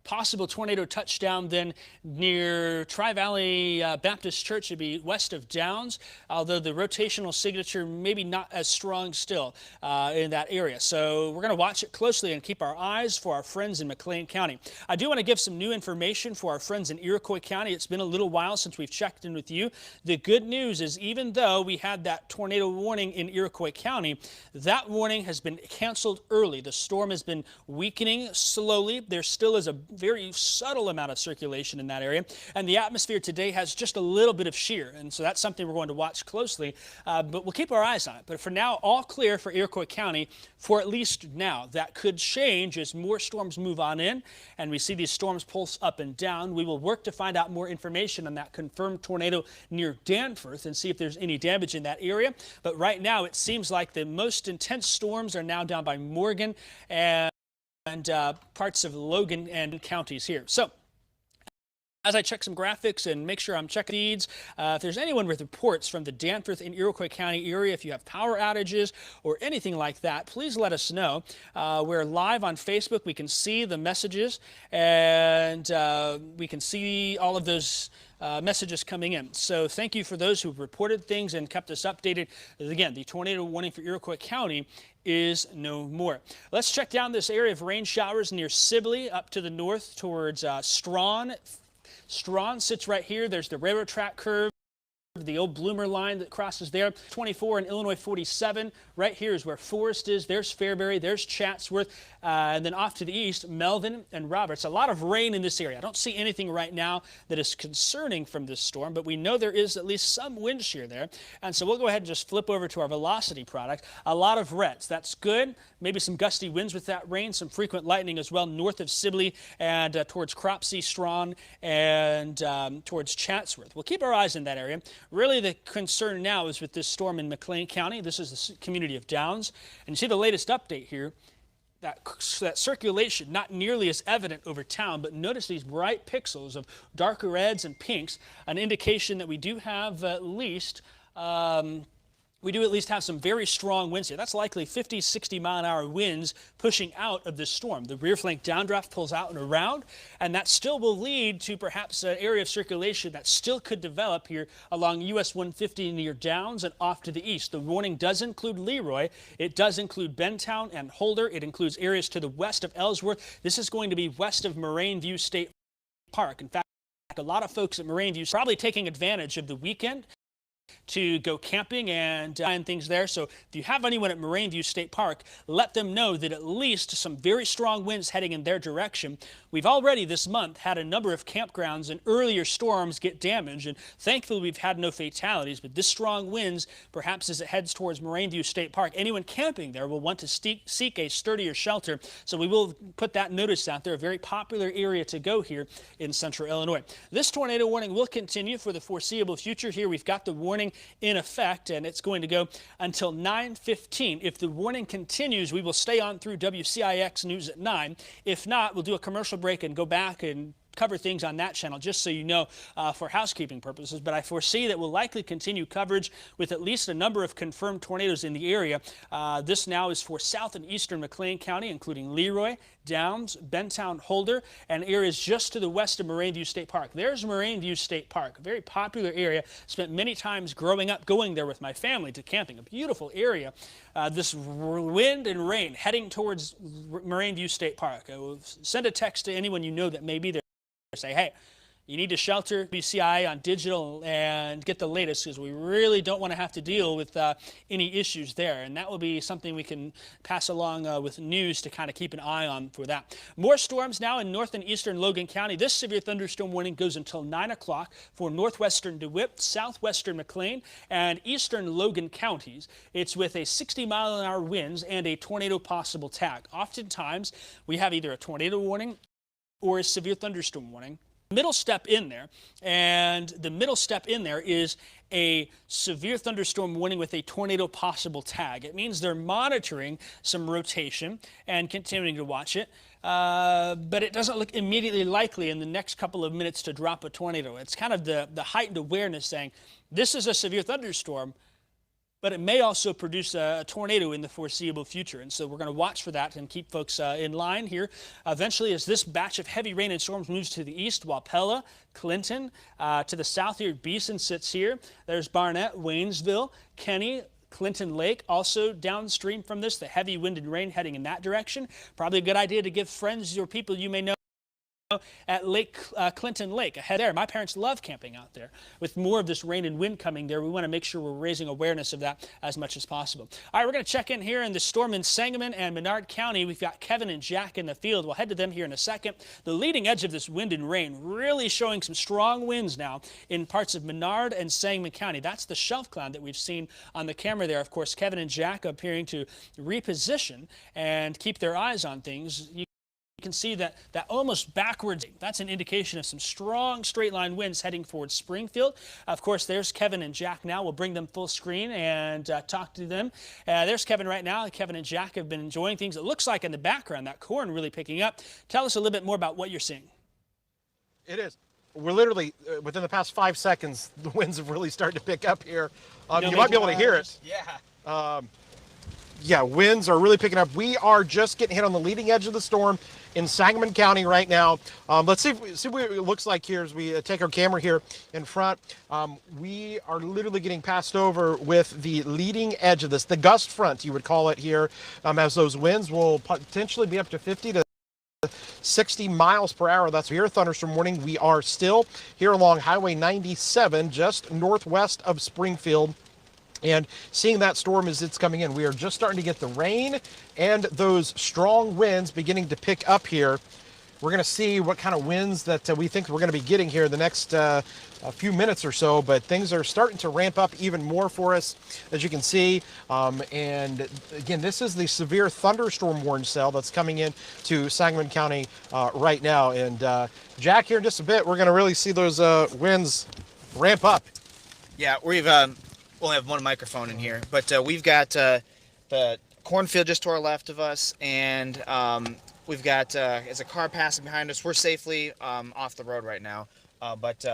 possible tornado touchdown then near Tri-Valley Baptist Church. Would be west of Downs, although the rotational signature maybe not as strong still in that area. So we're going to watch it closely and keep our eyes for our friends in Mclean County. I do want to give some new information for our friends in Iroquois County. It's been a little while since we've checked in with you. The good news is even though we had that tornado warning in Iroquois County, that warning has been canceled early. The storm has been weakening slowly. There still is a very subtle amount of circulation in that area, and the atmosphere today has just a little bit of shear, and so that's something we're going to watch closely, but we'll keep our eyes on it. But for now, all clear for Iroquois County for at least now. That could change as more storms move on in, and we see these storms pulse up and down. We will work to find out more information on that confirmed tornado near Danforth and see if there's any damage in that area. But right now, it seems like the most intense storms are now down by Morgan and parts of Logan and counties here. So as I check some graphics and make sure I'm checking feeds, if there's anyone with reports from the Danforth and Iroquois County area, if you have power outages or anything like that, please let us know. We're live on Facebook. We can see the messages, and we can see all of those messages coming in. So thank you for those who've reported things and kept us updated. Again, the tornado warning for Iroquois County is no more. Let's check down this area of rain showers near Sibley up to the north towards Strawn. Strawn sits right here. There's the railroad track curve, the old Bloomer line that crosses there. 24 and Illinois 47. Right here is where Forest is. There's Fairbury. There's Chatsworth. And then off to the east, Melvin and Roberts. A lot of rain in this area. I don't see anything right now that is concerning from this storm, but we know there is at least some wind shear there. And so we'll go ahead and just flip over to our velocity product. A lot of reds. That's good. Maybe some gusty winds with that rain. Some frequent lightning as well north of Sibley and towards Cropsey, Strawn, and towards Chatsworth. We'll keep our eyes in that area. Really, the concern now is with this storm in Mclean County. This is the community of Downs. And you see the latest update here. That circulation not nearly as evident over town, but notice these bright pixels of darker reds and pinks, an indication that we do have at least have some very strong winds here. That's likely 50, 60 mile-an-hour winds pushing out of this storm. The rear flank downdraft pulls out and around, and that still will lead to perhaps an area of circulation that still could develop here along US 150 near Downs and off to the east. The warning does include Leroy. It does include Bentown and Holder. It includes areas to the west of Ellsworth. This is going to be west of Moraine View State Park. In fact, a lot of folks at Moraine View are probably taking advantage of the weekend to go camping and find things there. So if you have anyone at Moraine View State Park, let them know that at least some very strong winds heading in their direction. We've already this month had a number of campgrounds and earlier storms get damaged, and thankfully we've had no fatalities, but this strong winds, perhaps as it heads towards Moraine View State Park, anyone camping there will want to seek a sturdier shelter. So we will put that notice out there, a very popular area to go here in central Illinois. This tornado warning will continue for the foreseeable future. Here we've got the warning in effect, and it's going to go until 9:15. If the warning continues, we will stay on through WCIX News at 9. If not, we'll do a commercial break and go back and cover things on that channel, just so you know, for housekeeping purposes. But I foresee that we'll likely continue coverage with at least a number of confirmed tornadoes in the area. This now is for south and eastern Mclean County, including Leroy, Downs, Bentown, Holder, and areas just to the west of Moraine View State Park. There's Moraine View State Park, a very popular area. Spent many times growing up going there with my family to camping. A beautiful area. This wind and rain heading towards Moraine View State Park. Send a text to anyone you know that may be there. Say, hey, you need to shelter WCIA on digital and get the latest, because we really don't want to have to deal with any issues there. And that will be something we can pass along with news to kind of keep an eye on for that. More storms now in north and eastern Logan County. This severe thunderstorm warning goes until 9 o'clock for northwestern DeWitt, southwestern Mclean, and eastern Logan counties. It's with a 60-mile-an-hour winds and a tornado possible tag. Oftentimes, we have either a tornado warning or a severe thunderstorm warning middle step in there, and the middle step in there is a severe thunderstorm warning with a tornado possible tag. It means they're monitoring some rotation and continuing to watch it, but it doesn't look immediately likely in the next couple of minutes to drop a tornado. It's kind of the heightened awareness saying this is a severe thunderstorm, but it may also produce a tornado in the foreseeable future. And so we're going to watch for that and keep folks in line here. Eventually, as this batch of heavy rain and storms moves to the east, Wapella, Clinton, to the south here, Beeson sits here. There's Barnett, Waynesville, Kenny, Clinton Lake, also downstream from this, the heavy wind and rain heading in that direction. Probably a good idea to give friends or people you may know at Clinton Lake ahead there. My parents love camping out there. With more of this rain and wind coming there, we want to make sure we're raising awareness of that as much as possible. All right, we're going to check in here in the storm in Sagamon and Menard County. We've got Kevin and Jack in the field. We'll head to them here in a second. The leading edge of this wind and rain really showing some strong winds now in parts of Menard and Sangamon County. That's the shelf cloud that we've seen on the camera there. Of course, Kevin and Jack appearing to reposition and keep their eyes on things. You can see that almost backwards, that's an indication of some strong straight line winds heading towards Springfield. Of course, there's Kevin and Jack now. We'll bring them full screen and talk to them. There's Kevin right now. Kevin and Jack have been enjoying things. It looks like in the background, that corn really picking up. Tell us a little bit more about what you're seeing. It is. We're literally, within the past 5 seconds, the winds have really started to pick up here. You might be able to hear it. Yeah. Yeah, winds are really picking up. We are just getting hit on the leading edge of the storm in Sagamon County right now. Let's see what it looks like here as we take our camera here in front. We are literally getting passed over with the leading edge of this, the gust front, you would call it here, as those winds will potentially be up to 50 to 60 miles per hour. That's your thunderstorm warning. We are still here along Highway 97, just northwest of Springfield. And seeing that storm as it's coming in, we are just starting to get the rain and those strong winds beginning to pick up here. We're going to see what kind of winds that we think we're going to be getting here in the next a few minutes or so, but things are starting to ramp up even more for us, as you can see. And again, this is the severe thunderstorm warning cell that's coming in to Sangamon County right now. And Jack, here in just a bit, we're going to really see those winds ramp up. Yeah, we've only have one microphone in here, but we've got the cornfield just to our left of us, and we've got as a car passing behind us. We're safely off the road right now, but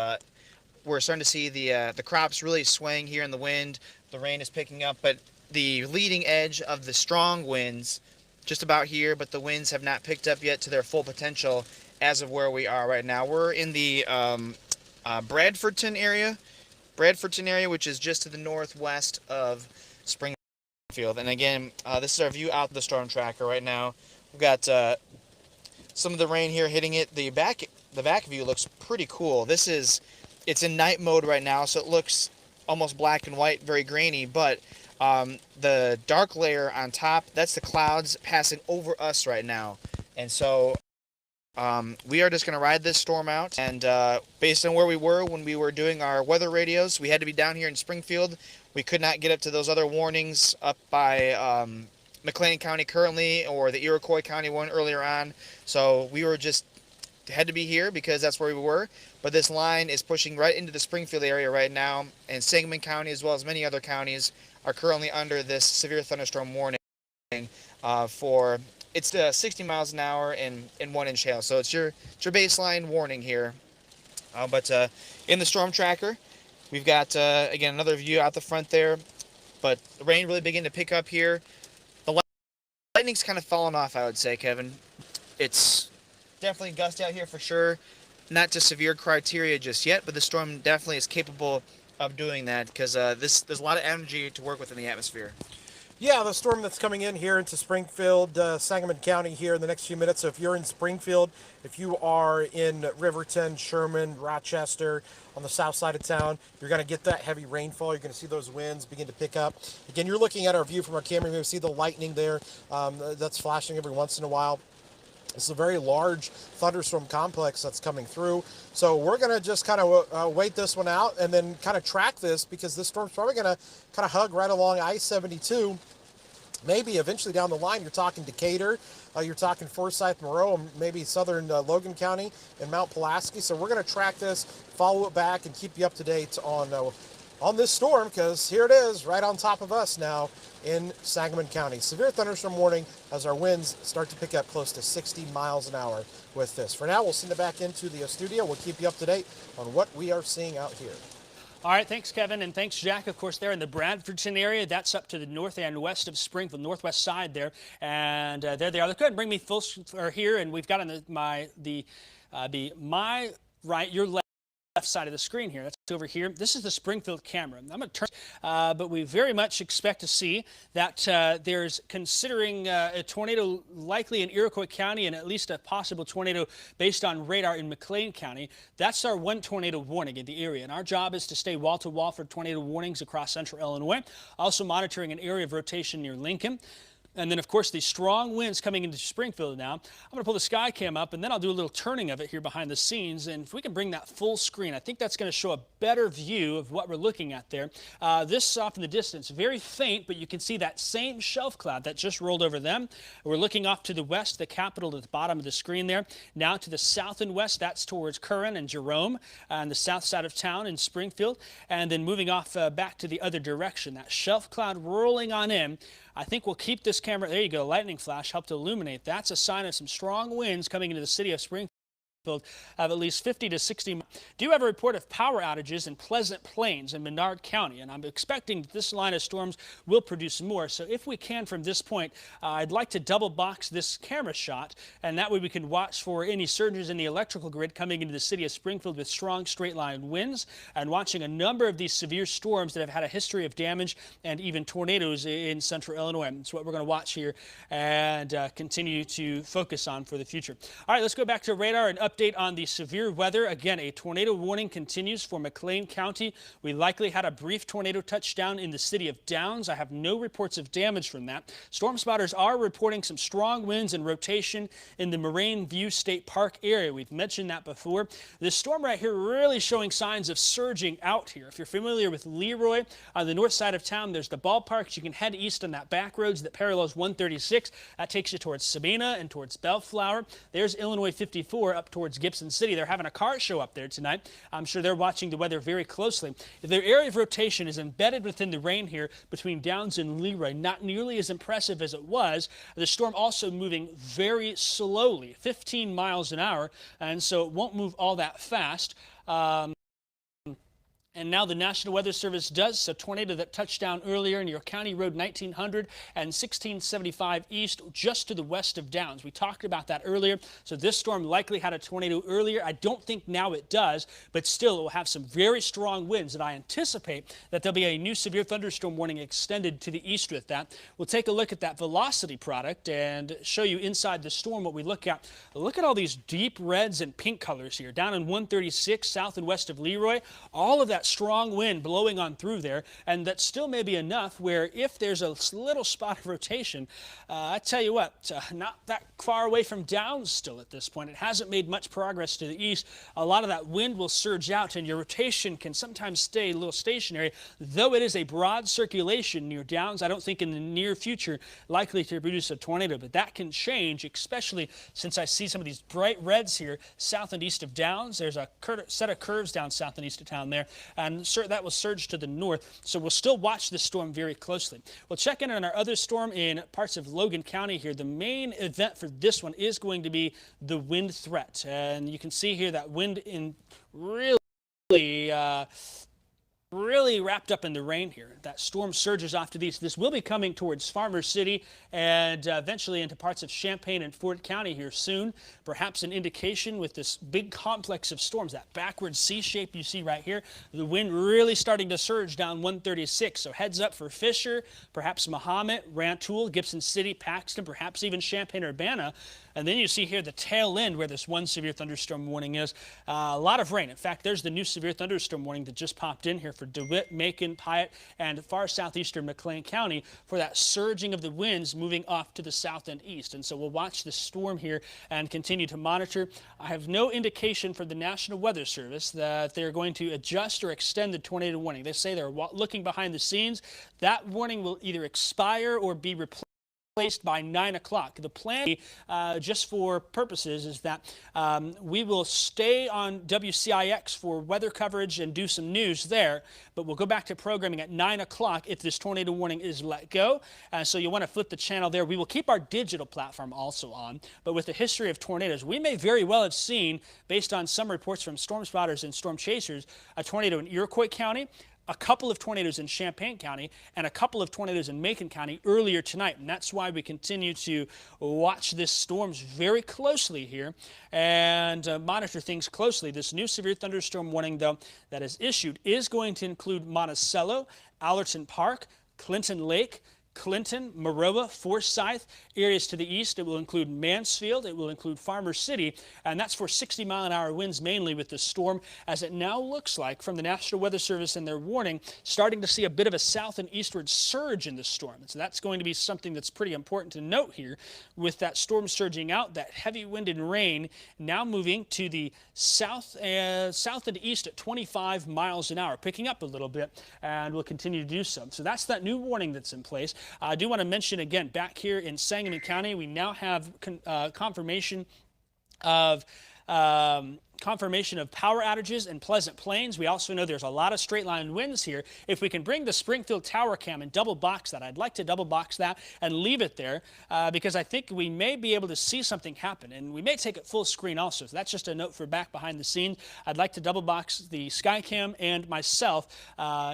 we're starting to see the crops really swaying here in the wind. The rain is picking up, but the leading edge of the strong winds just about here, but the winds have not picked up yet to their full potential as of where we are right now. We're in the Bradfordton area, which is just to the northwest of Springfield. And again, this is our view out the storm tracker right now. We've got some of the rain here hitting it. The back view looks pretty cool. It's in night mode right now, so it looks almost black and white, very grainy, but the dark layer on top, that's the clouds passing over us right now. And so we are just going to ride this storm out, and based on where we were when we were doing our weather radios, we had to be down here in Springfield. We could not get up to those other warnings up by Mclean County currently, or the Iroquois County one earlier on. So we were just had to be here because that's where we were. But this line is pushing right into the Springfield area right now, and Sangamon County, as well as many other counties, are currently under this severe thunderstorm warning for it's 60 miles an hour and 1-inch hail. So it's your baseline warning here. But in the storm tracker, we've got, again, another view out the front there. But the rain really beginning to pick up here. The lightning's kind of fallen off, I would say, Kevin. It's definitely gusty out here for sure. Not to severe criteria just yet, but the storm definitely is capable of doing that because there's a lot of energy to work with in the atmosphere. Yeah, the storm that's coming in here into Springfield, Sangamon County here in the next few minutes. So if you're in Springfield, if you are in Riverton, Sherman, Rochester, on the south side of town, you're going to get that heavy rainfall. You're going to see those winds begin to pick up. Again, you're looking at our view from our camera. You're going to see the lightning there that's flashing every once in a while. It's a very large thunderstorm complex that's coming through. So we're going to just kind of wait this one out and then kind of track this because this storm's probably going to kind of hug right along I-72 maybe eventually down the line, you're talking Decatur, you're talking Forsyth, Moreau, maybe southern Logan County and Mount Pulaski. So we're going to track this, follow it back, and keep you up to date on this storm, because here it is right on top of us now in Sagamon County. Severe thunderstorm warning as our winds start to pick up close to 60 miles an hour with this. For now, we'll send it back into the studio. We'll keep you up to date on what we are seeing out here. All right, thanks, Kevin, and thanks, Jack. Of course, there in the Bradfordton area, that's up to the north and west of Springfield, northwest side there, and there they are. Let's go ahead and bring me full here, and we've got on my right, your left side of the screen here. That's over here. This is the Springfield camera. I'm going to turn, but we very much expect to see that there's considering a tornado likely in Iroquois County and at least a possible tornado based on radar in Mclean County. That's our one tornado warning in the area, and our job is to stay wall to wall for tornado warnings across central Illinois, also monitoring an area of rotation near Lincoln. And then, of course, these strong winds coming into Springfield now. I'm going to pull the sky cam up, and then I'll do a little turning of it here behind the scenes. And if we can bring that full screen, I think that's going to show a better view of what we're looking at there. This off in the distance, very faint, but you can see that same shelf cloud that just rolled over them. We're looking off to the west, the capital at the bottom of the screen there. Now to the south and west, that's towards Curran and Jerome, and the south side of town in Springfield. And then moving off back to the other direction, that shelf cloud rolling on in. I think we'll keep this camera, there you go, lightning flash, help to illuminate. That's a sign of some strong winds coming into the city of Springfield of at least 50 to 60. Do you have a report of power outages in Pleasant Plains in Menard County? And I'm expecting that this line of storms will produce more. So if we can from this point, I'd like to double box this camera shot, and that way we can watch for any surges in the electrical grid coming into the city of Springfield with strong straight line winds, and watching a number of these severe storms that have had a history of damage and even tornadoes in central Illinois. That's what we're going to watch here and continue to focus on for the future. All right, let's go back to radar and update on the severe weather. Again, a tornado warning continues for Mclean County. We likely had a brief tornado touchdown in the city of Downs. I have no reports of damage from that. Storm spotters are reporting some strong winds and rotation in the Moraine View State Park area. We've mentioned that before. This storm right here really showing signs of surging out here. If you're familiar with Leroy, on the north side of town, there's the ballparks. You can head east on that back roads that parallels 136. That takes you towards Sabina and towards Bellflower. There's Illinois 54 up towards Gibson City. They're having a car show up there tonight. I'm sure they're watching the weather very closely. Their area of rotation is embedded within the rain here between Downs and Leroy. Not nearly as impressive as it was. The storm also moving very slowly, 15 miles an hour, and so it won't move all that fast. And now the National Weather Service does a tornado that touched down earlier near County Road 1900 and 1675 east, just to the west of Downs. We talked about that earlier. So this storm likely had a tornado earlier. I don't think now it does, but still it will have some very strong winds, and I anticipate that there'll be a new severe thunderstorm warning extended to the east with that. We'll take a look at that velocity product and show you inside the storm what we look at. Look at all these deep reds and pink colors here. Down in 136 south and west of Leroy, all of that strong wind blowing on through there, and that still may be enough where if there's a little spot of rotation, I tell you what, not that far away from Downs still at this point. It hasn't made much progress to the east. A lot of that wind will surge out, and your rotation can sometimes stay a little stationary, though it is a broad circulation near Downs. I don't think in the near future likely to produce a tornado, but that can change, especially since I see some of these bright reds here south and east of Downs. There's a set of curves down south and east of town there, and that will surge to the north. So we'll still watch this storm very closely. We'll check in on our other storm in parts of Logan County here. The main event for this one is going to be the wind threat. And you can see here that wind in really wrapped up in the rain here. That storm surges off to the east. This will be coming towards Farmer City and eventually into parts of Champaign and Fort County here soon. Perhaps an indication with this big complex of storms, that backward C shape you see right here. The wind really starting to surge down 136. So heads up for Fisher, perhaps Mahomet, Rantoul, Gibson City, Paxton, perhaps even Champaign-Urbana. And then you see here the tail end where this one severe thunderstorm warning is. A lot of rain. In fact, there's the new severe thunderstorm warning that just popped in here for DeWitt, Macon, Piatt, and far southeastern Mclean County for that surging of the winds moving off to the south and east. And so we'll watch the storm here and continue to monitor. I have no indication from the National Weather Service that they're going to adjust or extend the tornado warning. They say they're looking behind the scenes. That warning will either expire or be replaced by 9 o'clock. The plan, just for purposes, is that we will stay on WCIX for weather coverage and do some news there, but we'll go back to programming at 9 o'clock if this tornado warning is let go. So you'll want to flip the channel there. We will keep our digital platform also on, but with the history of tornadoes, we may very well have seen, based on some reports from storm spotters and storm chasers, a tornado in Iroquois County, a couple of tornadoes in Champaign County, and a couple of tornadoes in Macon County earlier tonight. And that's why we continue to watch this storms very closely here and monitor things closely. This new severe thunderstorm warning, though, that is issued is going to include Monticello, Allerton Park, Clinton Lake, Clinton, Maroa, Forsyth. Areas to the east, it will include Mansfield, it will include Farmer City, and that's for 60-mile-an-hour winds mainly with the storm, as it now looks like from the National Weather Service and their warning, starting to see a bit of a south and eastward surge in the storm. And so that's going to be something that's pretty important to note here, with that storm surging out, that heavy wind and rain now moving to the south and east at 25 miles an hour, picking up a little bit, and will continue to do so. So that's that new warning that's in place. I do want to mention again, back here in Sagamon County, we now have confirmation of power outages in Pleasant Plains. We also know there's a lot of straight line winds here. If we can bring the Springfield Tower Cam and double box that, I'd like to double box that and leave it there because I think we may be able to see something happen, and we may take it full screen also. So that's just a note for back behind the scenes. I'd like to double box the Skycam and myself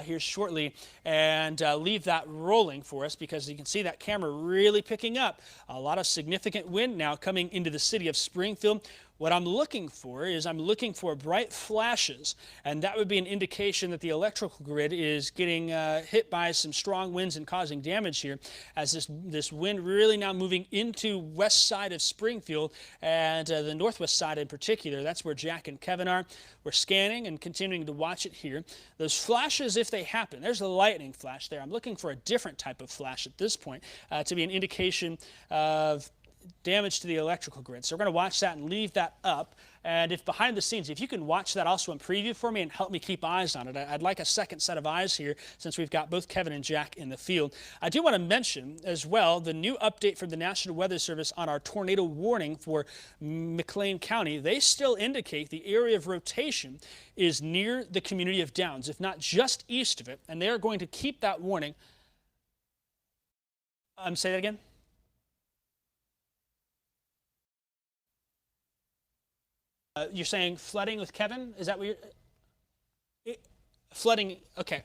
here shortly and leave that rolling for us, because you can see that camera really picking up a lot of significant wind now coming into the city of Springfield. What I'm looking for is bright flashes, and that would be an indication that the electrical grid is getting hit by some strong winds and causing damage here, as this wind really now moving into west side of Springfield and the northwest side in particular. That's where Jack and Kevin are. We're scanning and continuing to watch it here. Those flashes, if they happen, there's a lightning flash there. I'm looking for a different type of flash at this point to be an indication of damage to the electrical grid. So we're going to watch that and leave that up. And if behind the scenes, if you can watch that also in preview for me and help me keep eyes on it, I'd like a second set of eyes here since we've got both Kevin and Jack in the field. I do want to mention as well the new update from the National Weather Service on our tornado warning for Mclean County. They still indicate the area of rotation is near the community of Downs, if not just east of it, and they are going to keep that warning. Say that again? You're saying flooding with Kevin? Is that what you're... Flooding, okay.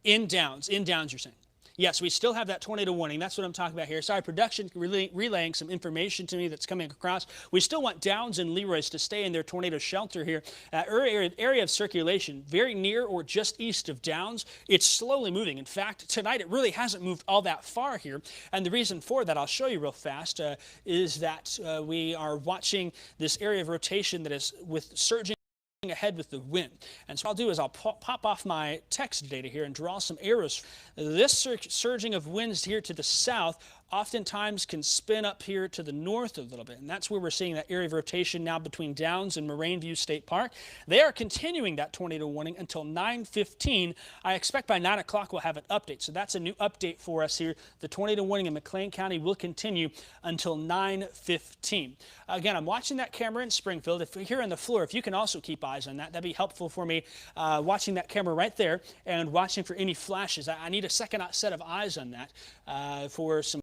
In Downs you're saying? Yes, we still have that tornado warning. That's what I'm talking about here. Sorry, production relaying some information to me that's coming across. We still want Downs and Leroy's to stay in their tornado shelter here. Area of circulation very near or just east of Downs. It's slowly moving. In fact, tonight it really hasn't moved all that far here. And the reason for that, I'll show you real fast, is that we are watching this area of rotation that is with surging ahead with the wind. And so what I'll do is I'll pop off my text data here and draw some arrows. This surging of winds here to the south oftentimes can spin up here to the north a little bit, and that's where we're seeing that area of rotation now between Downs and Moraine View State Park. They are continuing that tornado warning until 9:15. I expect by 9 o'clock we'll have an update, so that's a new update for us here. The tornado warning in Mclean County will continue until 9:15. Again, I'm watching that camera in Springfield. If you're here on the floor, if you can also keep eyes on that, that'd be helpful for me, watching that camera right there and watching for any flashes. I need a second set of eyes on that for some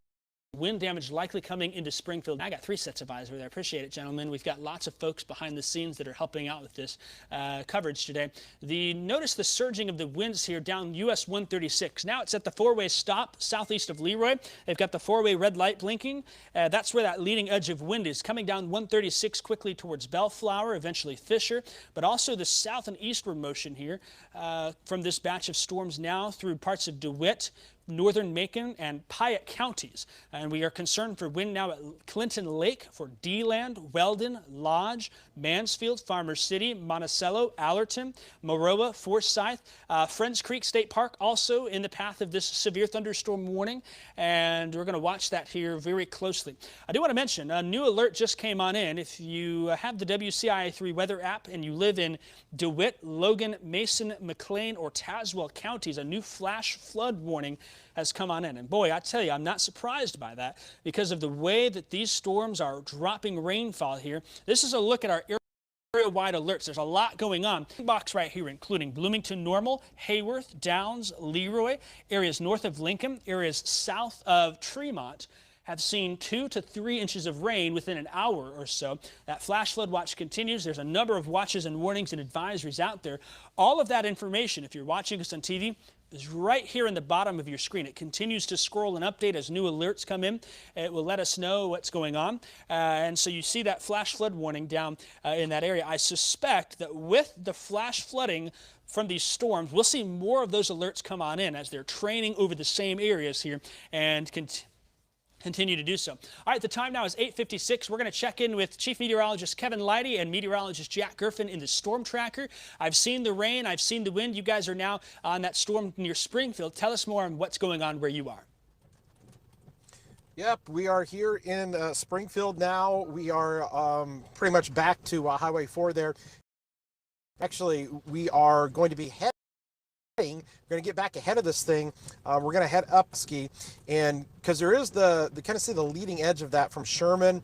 wind damage likely coming into Springfield. I got 3 sets of eyes over there. Appreciate it, gentlemen. We've got lots of folks behind the scenes that are helping out with this coverage today. Notice the surging of the winds here down US 136. Now it's at the 4-way stop southeast of Leroy. They've got the 4-way red light blinking. That's where that leading edge of wind is coming down 136 quickly towards Bellflower, eventually Fisher, but also the south and eastward motion here from this batch of storms now through parts of DeWitt, northern Macon, and Piatt counties. And we are concerned for wind now at Clinton Lake, for DeLand, Weldon, Lodge, Mansfield, Farmers City, Monticello, Allerton, Maroa, Forsyth, Friends Creek State Park also in the path of this severe thunderstorm warning, and we're going to watch that here very closely. I do want to mention a new alert just came on in. If you have the WCIA 3 weather app and you live in DeWitt, Logan, Mason, Mclean, or Tazewell counties, a new flash flood warning has come on in. And boy, I tell you, I'm not surprised by that because of the way that these storms are dropping rainfall here. This is a look at our area-wide alerts. There's a lot going on. Box right here, including Bloomington Normal, Hayworth, Downs, Leroy, areas north of Lincoln, areas south of Tremont have seen 2 to 3 inches of rain within an hour or so. That flash flood watch continues. There's a number of watches and warnings and advisories out there. All of that information, if you're watching us on TV, is right here in the bottom of your screen. It continues to scroll and update as new alerts come in. It will let us know what's going on. And so you see that flash flood warning down in that area. I suspect that with the flash flooding from these storms, we'll see more of those alerts come on in as they're training over the same areas here and continue to do so. All right, the time now is 8:56. We're going to check in with Chief Meteorologist Kevin Leidy and Meteorologist Jack Griffin in the storm tracker. I've seen the rain, I've seen the wind. You guys are now on that storm near Springfield. Tell us more on what's going on where you are. Yep, we are here in Springfield now. We are pretty much back to Highway 4 there. Actually, we are going to be heading. We're going to get back ahead of this thing. We're going to head up ski, and because there is the kind of see the leading edge of that from Sherman,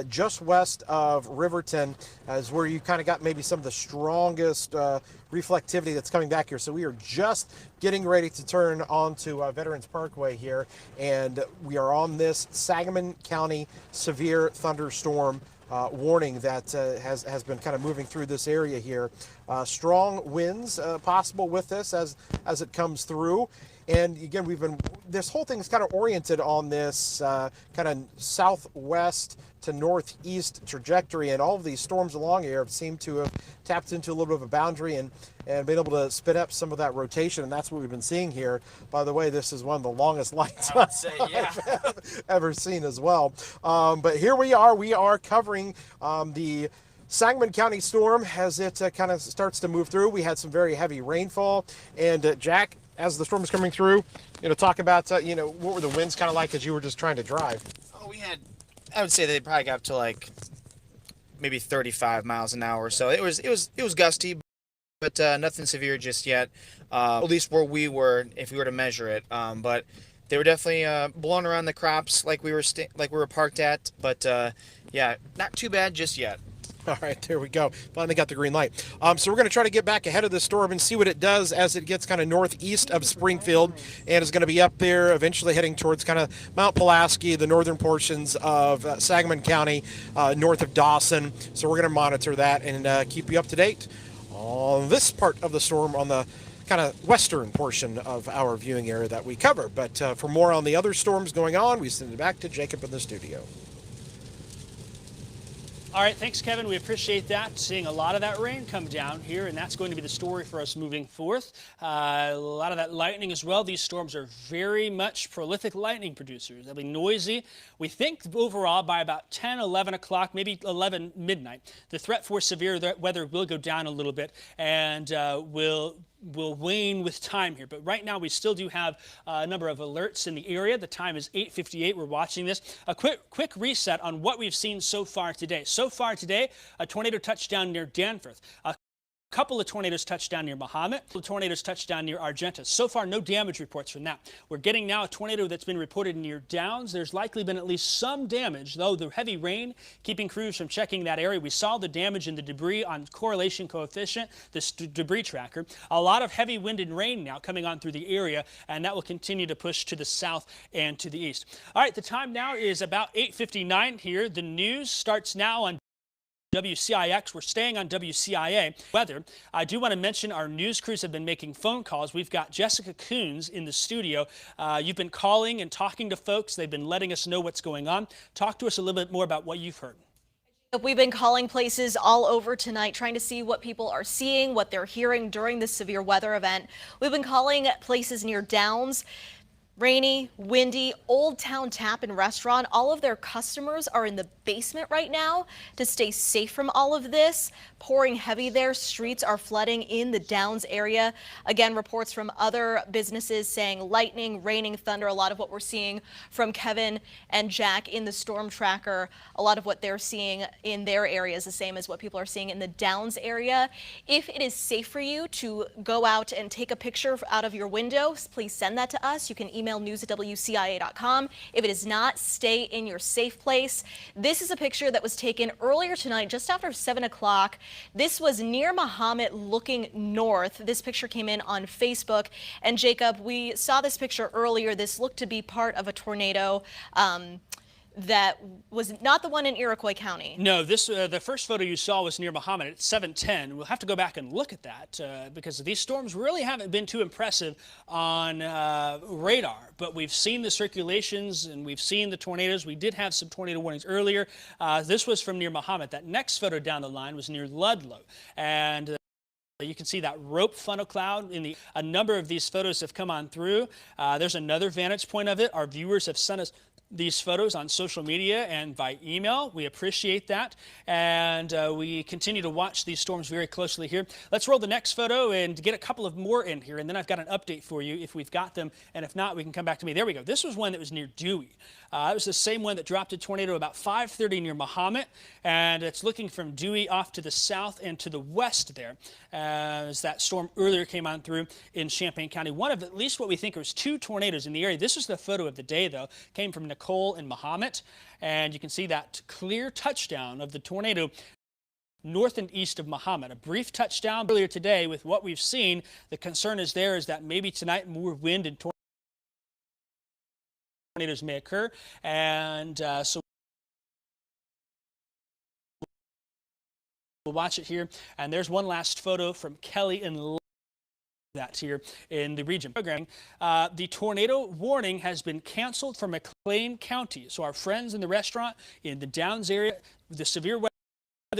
just west of Riverton, is where you kind of got maybe some of the strongest reflectivity that's coming back here. So we are just getting ready to turn onto Veterans Parkway here, and we are on this Sagamon County severe thunderstorm warning that has been kind of moving through this area here. Strong winds possible with this as it comes through. And again, this whole thing is kind of oriented on this kind of southwest to northeast trajectory, and all of these storms along here seem to have tapped into a little bit of a boundary and been able to spin up some of that rotation, and that's what we've been seeing here. By the way, this is one of the longest lights I've ever seen as well. But here we are covering the Sangamon County storm as it kind of starts to move through. We had some very heavy rainfall, and Jack, as the storm was coming through, talk about, what were the winds kind of like as you were just trying to drive? Oh, I would say they probably got up to like maybe 35 miles an hour. So it was gusty, but nothing severe just yet. At least where we were, if we were to measure it. But they were definitely blowing around the crops like we were parked at. But yeah, not too bad just yet. All right, there we go. Finally got the green light. So we're going to try to get back ahead of this storm and see what it does as it gets kind of northeast of Springfield, and is going to be up there eventually heading towards kind of Mount Pulaski, the northern portions of Sagamon County, north of Dawson. So we're going to monitor that and keep you up to date on this part of the storm on the kind of western portion of our viewing area that we cover. But for more on the other storms going on, we send it back to Jacob in the studio. All right, thanks, Kevin. We appreciate that. Seeing a lot of that rain come down here, and that's going to be the story for us moving forth. A lot of that lightning as well. These storms are very much prolific lightning producers. They'll be noisy. We think overall by about 10, 11 o'clock, maybe 11 midnight, the threat for severe weather will go down a little bit and will wane with time here. But right now we still do have a number of alerts in the area. The time is 8:58. We're watching this. A quick reset on what we've seen so far today. So far today, a tornado touchdown near Danforth. Couple of tornadoes touched down near Mahomet. Tornadoes touched down near Argentus. So far, no damage reports from that. We're getting now a tornado that's been reported near Downs. There's likely been at least some damage, though the heavy rain keeping crews from checking that area. We saw the damage in the debris on correlation coefficient, this debris tracker. A lot of heavy wind and rain now coming on through the area, and that will continue to push to the south and to the east. All right, the time now is about 8:59 here. The news starts now on WCIX. We're staying on WCIA weather. I do want to mention our news crews have been making phone calls. We've got Jessica Coons in the studio. You've been calling and talking to folks. They've been letting us know what's going on. Talk to us a little bit more about what you've heard. We've been calling places all over tonight, trying to see what people are seeing, what they're hearing during this severe weather event. We've been calling places near Downs. Rainy, windy, Old Town Tap and Restaurant. All of their customers are in the basement right now to stay safe from all of this. Pouring heavy there. Streets are flooding in the Downs area. Again, reports from other businesses saying lightning, raining, thunder. A lot of what we're seeing from Kevin and Jack in the storm tracker. A lot of what they're seeing in their area is the same as what people are seeing in the Downs area. If it is safe for you to go out and take a picture out of your window, please send that to us. You can email news@WCIA.com. If it is not, stay in your safe place. This is a picture that was taken earlier tonight, just after 7 o'clock. This was near Mahomet looking north. This picture came in on Facebook. And Jacob, we saw this picture earlier. This looked to be part of a tornado. That was not the one in Iroquois County. No, this the first photo you saw was near Mahomet at 7:10. We'll have to go back and look at that because these storms really haven't been too impressive on radar. But we've seen the circulations and we've seen the tornadoes. We did have some tornado warnings earlier. This was from near Mahomet. That next photo down the line was near Ludlow. And you can see that rope funnel cloud in a number of these photos have come on through. There's another vantage point of it. Our viewers have sent us these photos on social media and by email. We appreciate that, and we continue to watch these storms very closely here. Let's roll the next photo and get a couple of more in here, and then I've got an update for you if we've got them, and if not, we can come back to me. There we go. This was one that was near Dewey. It was the same one that dropped a tornado about 5:30 near Mahomet, and it's looking from Dewey off to the south and to the west there as that storm earlier came on through in Champaign County. One of at least what we think was 2 tornadoes in the area. This was the photo of the day, though. Came from Nicole and Mahomet, and you can see that clear touchdown of the tornado north and east of Mahomet. A brief touchdown earlier today with what we've seen. The concern is that maybe tonight more wind and tornadoes may occur, and so we'll watch it here. And there's one last photo from Kelly and that here in the region programming. The tornado warning has been canceled for Mclean County. So our friends in the restaurant in the Downs area, the severe weather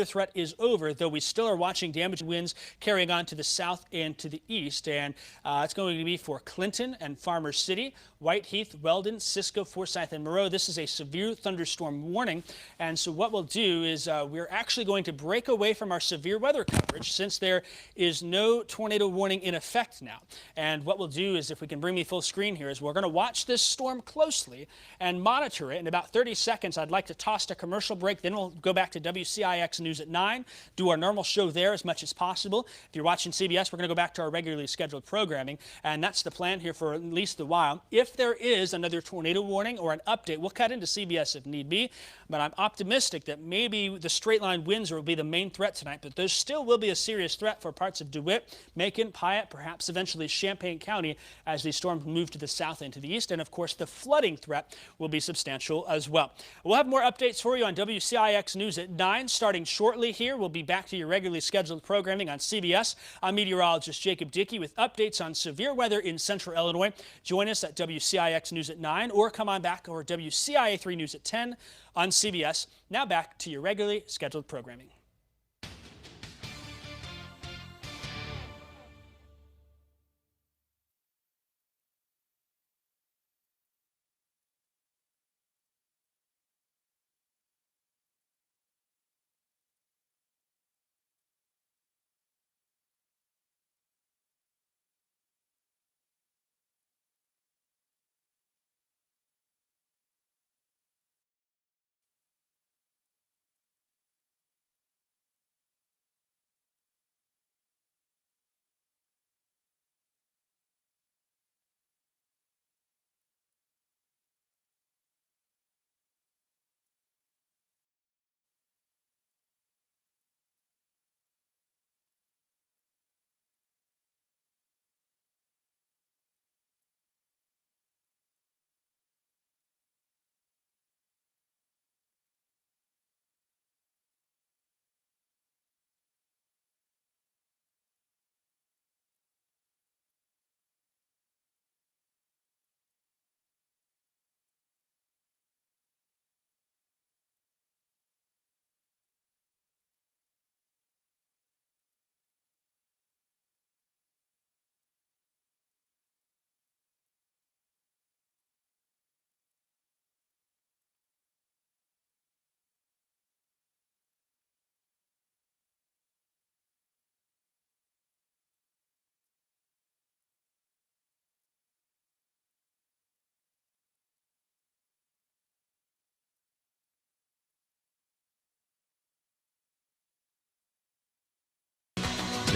threat is over, though we still are watching damaged winds carrying on to the south and to the east. And it's going to be for Clinton and Farmer City, Whiteheath, Weldon, Cisco, Forsyth, and Moreau. This is a severe thunderstorm warning. And so what we'll do is we're actually going to break away from our severe weather coverage since there is no tornado warning in effect now. And what we'll do is, if we can bring me full screen here, is we're going to watch this storm closely and monitor it. In about 30 seconds, I'd like to toss a commercial break. Then we'll go back to WCIX News at 9, do our normal show there as much as possible. If you're watching CBS, we're going to go back to our regularly scheduled programming, and that's the plan here for at least a while. If there is another tornado warning or an update, we'll cut into CBS if need be, but I'm optimistic that maybe the straight line winds will be the main threat tonight, but there still will be a serious threat for parts of DeWitt, Macon, Piatt, perhaps eventually Champaign County as these storms move to the south and to the east, and of course the flooding threat will be substantial as well. We'll have more updates for you on WCIX News at 9 starting shortly here. We'll be back to your regularly scheduled programming on CBS. I'm meteorologist Jacob Dickey with updates on severe weather in central Illinois. Join us at WCIX News at 9 or come on back over WCIA 3 News at 10 on CBS. Now back to your regularly scheduled programming.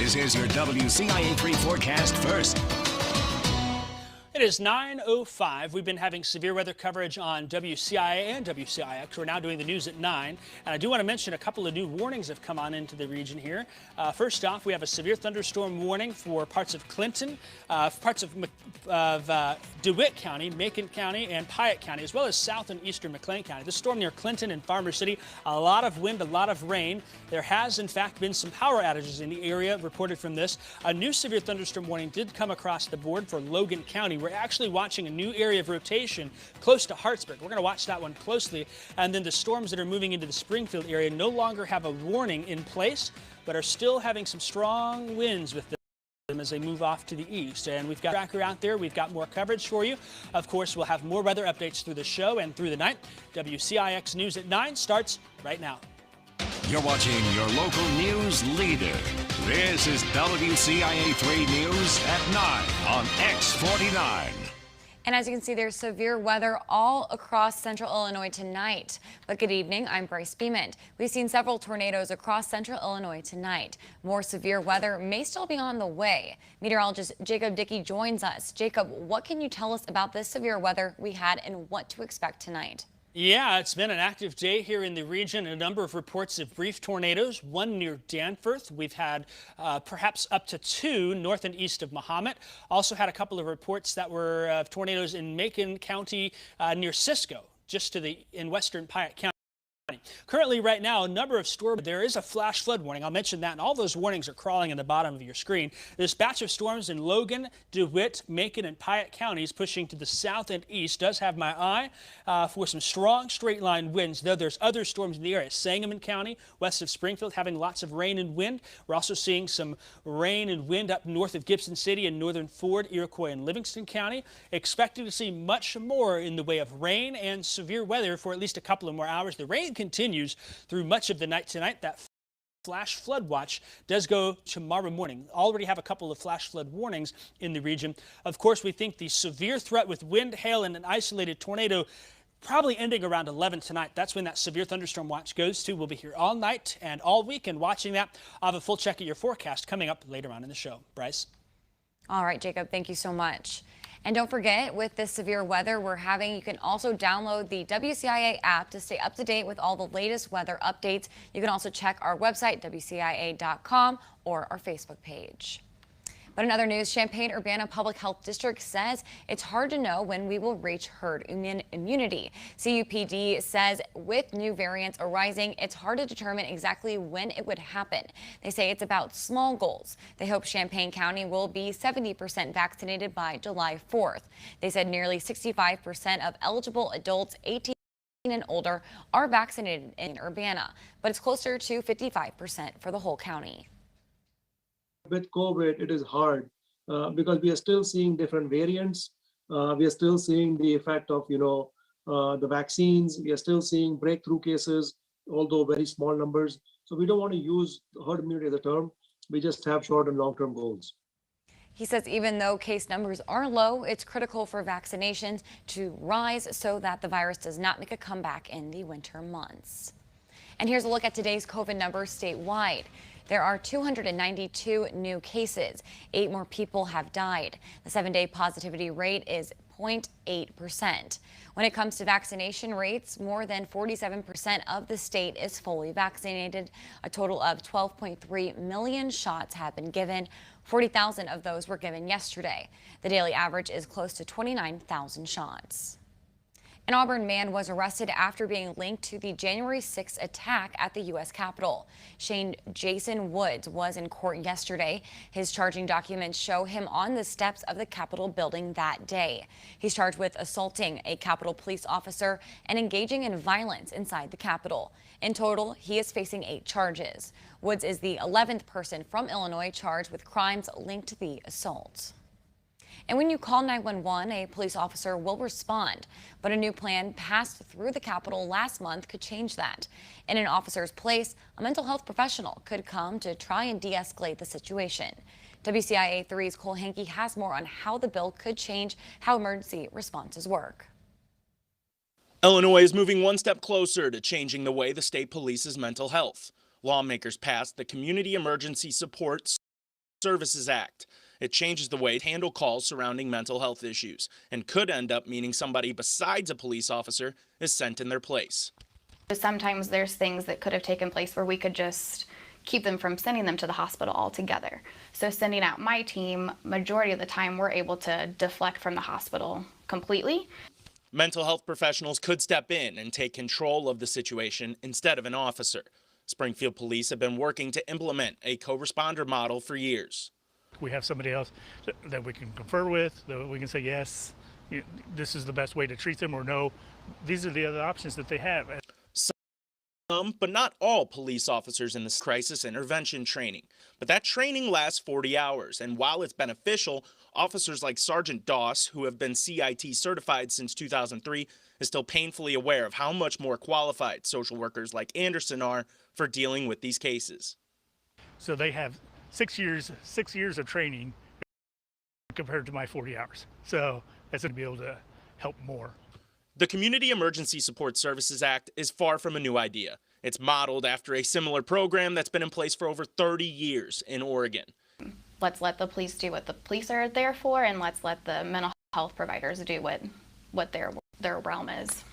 This is your WCIA3 forecast first. It is 9:05. We've been having severe weather coverage on WCIA and WCIX. We're now doing the news at 9. And I do want to mention a couple of new warnings have come on into the region here. First off, we have a severe thunderstorm warning for parts of Clinton, parts of DeWitt County, Macon County, and Piatt County, as well as south and eastern Mclean County. The storm near Clinton and Farmer City, a lot of wind, a lot of rain. There has, in fact, been some power outages in the area reported from this. A new severe thunderstorm warning did come across the board for Logan County. We're actually watching a new area of rotation close to Hartsburg. We're going to watch that one closely. And then the storms that are moving into the Springfield area no longer have a warning in place, but are still having some strong winds with them as they move off to the east. And we've got a tracker out there. We've got more coverage for you. Of course, we'll have more weather updates through the show and through the night. WCIX News at 9 starts right now. You're watching your local news leader. This is WCIA 3 News at 9 on X49. And as you can see, there's severe weather all across central Illinois tonight. But good evening, I'm Bryce Beeman. We've seen several tornadoes across central Illinois tonight. More severe weather may still be on the way. Meteorologist Jacob Dickey joins us. Jacob, what can you tell us about this severe weather we had and what to expect tonight? Yeah, it's been an active day here in the region. A number of reports of brief tornadoes, one near Danforth. We've had perhaps up to 2 north and east of Mahomet. Also had a couple of reports that were of tornadoes in Macon County near Cisco, just to the in western Piatt County. Currently, right now, a number of storms. There is a flash flood warning. I'll mention that, and all those warnings are crawling in the bottom of your screen. This batch of storms in Logan, DeWitt, Macon, and Piatt counties pushing to the south and east does have my eye for some strong straight-line winds, though there's other storms in the area. Sagamon County, west of Springfield, having lots of rain and wind. We're also seeing some rain and wind up north of Gibson City and northern Ford, Iroquois, and Livingston County. Expecting to see much more in the way of rain and severe weather for at least a couple of more hours. The rain continues through much of the night tonight. That flash flood watch does go tomorrow morning. Already have a couple of flash flood warnings in the region. Of course, we think the severe threat with wind, hail, and an isolated tornado probably ending around 11 tonight. That's when that severe thunderstorm watch goes to. We'll be here all night and all week and watching that. I'll have a full check of your forecast coming up later on in the show. Bryce? All right, Jacob, thank you so much. And don't forget, with this severe weather we're having, you can also download the WCIA app to stay up to date with all the latest weather updates. You can also check our website, WCIA.com, or our Facebook page. But in other news, Champaign-Urbana Public Health District says it's hard to know when we will reach herd immunity. CUPD says with new variants arising, it's hard to determine exactly when it would happen. They say it's about small goals. They hope Champaign County will be 70% vaccinated by July 4th. They said nearly 65% of eligible adults 18 and older are vaccinated in Urbana, but it's closer to 55% for the whole county. With COVID, it is hard because we are still seeing different variants. We are still seeing the effect of, the vaccines. We are still seeing breakthrough cases, although very small numbers. So we don't want to use herd immunity as a term. We just have short and long-term goals. He says even though case numbers are low, it's critical for vaccinations to rise so that the virus does not make a comeback in the winter months. And here's a look at today's COVID numbers statewide. There are 292 new cases. 8 more people have died. The 7-day positivity rate is 0.8%. When it comes to vaccination rates, more than 47% of the state is fully vaccinated. A total of 12.3 million shots have been given. 40,000 of those were given yesterday. The daily average is close to 29,000 shots. An Auburn man was arrested after being linked to the January 6th attack at the U.S. Capitol. Shane Jason Woods was in court yesterday. His charging documents show him on the steps of the Capitol building that day. He's charged with assaulting a Capitol police officer and engaging in violence inside the Capitol. In total, he is facing 8 charges. Woods is the 11th person from Illinois charged with crimes linked to the assault. And when you call 911, a police officer will respond. But a new plan passed through the Capitol last month could change that. In an officer's place, a mental health professional could come to try and de-escalate the situation. WCIA 3's Cole Hankey has more on how the bill could change how emergency responses work. Illinois is moving one step closer to changing the way the state polices mental health. Lawmakers passed the Community Emergency Support Services Act. It changes the way to handle calls surrounding mental health issues and could end up meaning somebody besides a police officer is sent in their place. Sometimes there's things that could have taken place where we could just keep them from sending them to the hospital altogether. So sending out my team, majority of the time we're able to deflect from the hospital completely. Mental health professionals could step in and take control of the situation instead of an officer. Springfield police have been working to implement a co-responder model for years. We have somebody else that we can confer with, that we can say, yes, this is the best way to treat them, or no, these are the other options that they have. Some, but not all, police officers in this crisis intervention training. But that training lasts 40 hours, and while it's beneficial, officers like Sergeant Doss, who have been CIT certified since 2003, is still painfully aware of how much more qualified social workers like Anderson are for dealing with these cases. So they have 6 years of training compared to my 40 hours. So that's going to be able to help more. The Community Emergency Support Services Act is far from a new idea. It's modeled after a similar program that's been in place for over 30 years in Oregon. Let's let the police do what the police are there for, and let's let the mental health providers do what their realm is.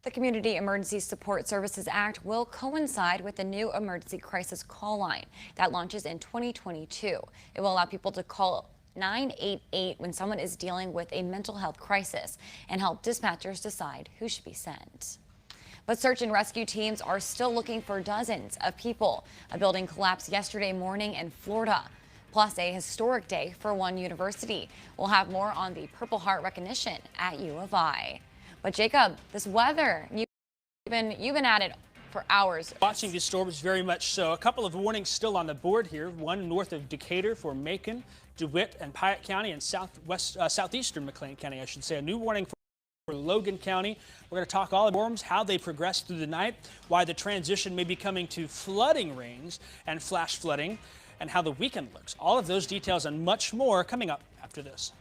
The Community Emergency Support Services Act will coincide with the new emergency crisis call line that launches in 2022. It will allow people to call 988 when someone is dealing with a mental health crisis and help dispatchers decide who should be sent. But search and rescue teams are still looking for dozens of people. A building collapsed yesterday morning in Florida, plus a historic day for one university. We'll have more on the Purple Heart recognition at U of I. But Jacob, this weather, you've been at it for hours. Watching these storms very much so. A couple of warnings still on the board here. One north of Decatur for Macon, DeWitt, and Piatt County, and southeastern Mclean County, I should say. A new warning for Logan County. We're going to talk all about storms, how they progress through the night, why the transition may be coming to flooding rains and flash flooding, and how the weekend looks. All of those details and much more coming up after this.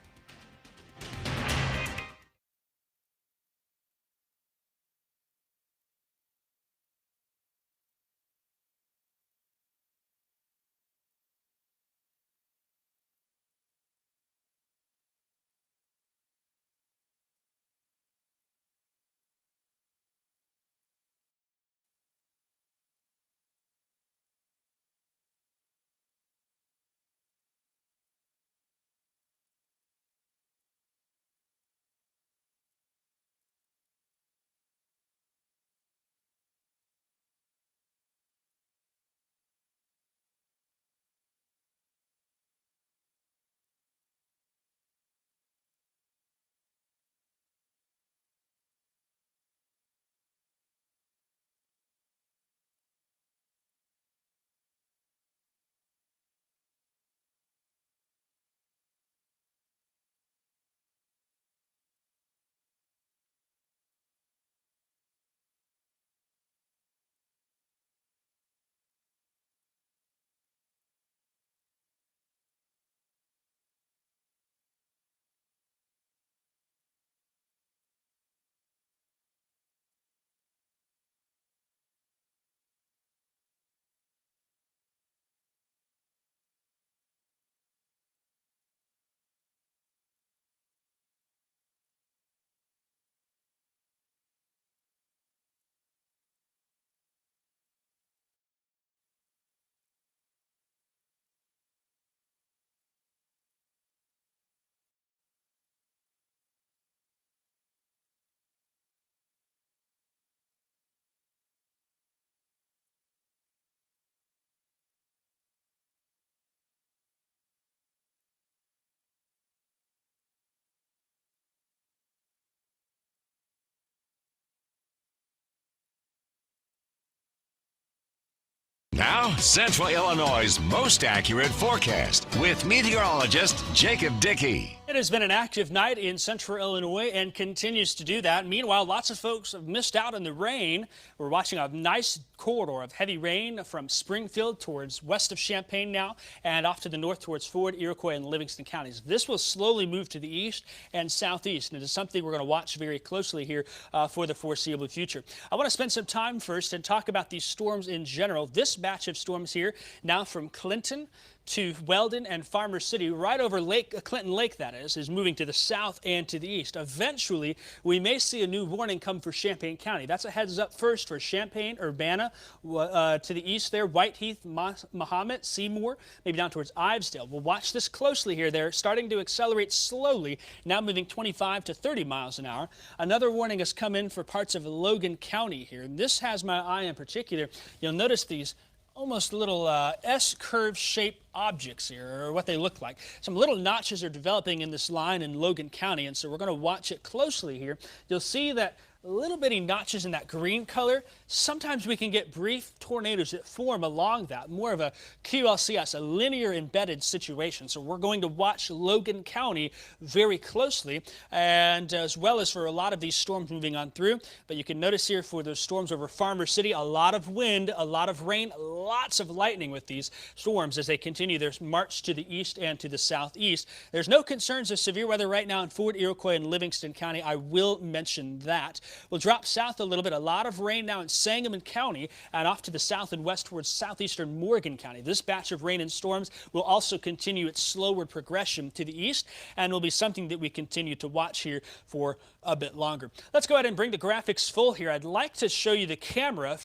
Now, Central Illinois' most accurate forecast with meteorologist Jacob Dickey. It has been an active night in central Illinois and continues to do that. Meanwhile, lots of folks have missed out on the rain. We're watching a nice corridor of heavy rain from Springfield towards west of Champaign now and off to the north towards Ford, Iroquois, and Livingston counties. This will slowly move to the east and southeast, and it is something we're going to watch very closely here for the foreseeable future. I want to spend some time first and talk about these storms in general. This batch of storms here now from Clinton to Weldon and Farmer City, right over Clinton Lake, that is moving to the south and to the east. Eventually, we may see a new warning come for Champaign County. That's a heads up first for Champaign, Urbana, to the east there, Whiteheath, Mahomet, Seymour, maybe down towards Ivesdale. We'll watch this closely here. They're starting to accelerate slowly, now moving 25 to 30 miles an hour. Another warning has come in for parts of Logan County here. And this has my eye in particular. You'll notice these almost little S-curve shaped objects here, or what they look like. Some little notches are developing in this line in Logan County, and so we're going to watch it closely here. You'll see that little bitty notches in that green color. Sometimes we can get brief tornadoes that form along that, more of a QLCS, a linear embedded situation. So we're going to watch Logan County very closely, and as well as for a lot of these storms moving on through. But you can notice here for those storms over Farmer City, a lot of wind, a lot of rain, lots of lightning with these storms as they continue their march to the east and to the southeast. There's no concerns of severe weather right now in Ford, Iroquois, and Livingston County. I will mention that. We'll drop south a little bit. A lot of rain now in Sagamon County and off to the south and west towards southeastern Morgan County. This batch of rain and storms will also continue its slowward progression to the east and will be something that we continue to watch here for a bit longer. Let's go ahead and bring the graphics full here. I'd like to show you the camera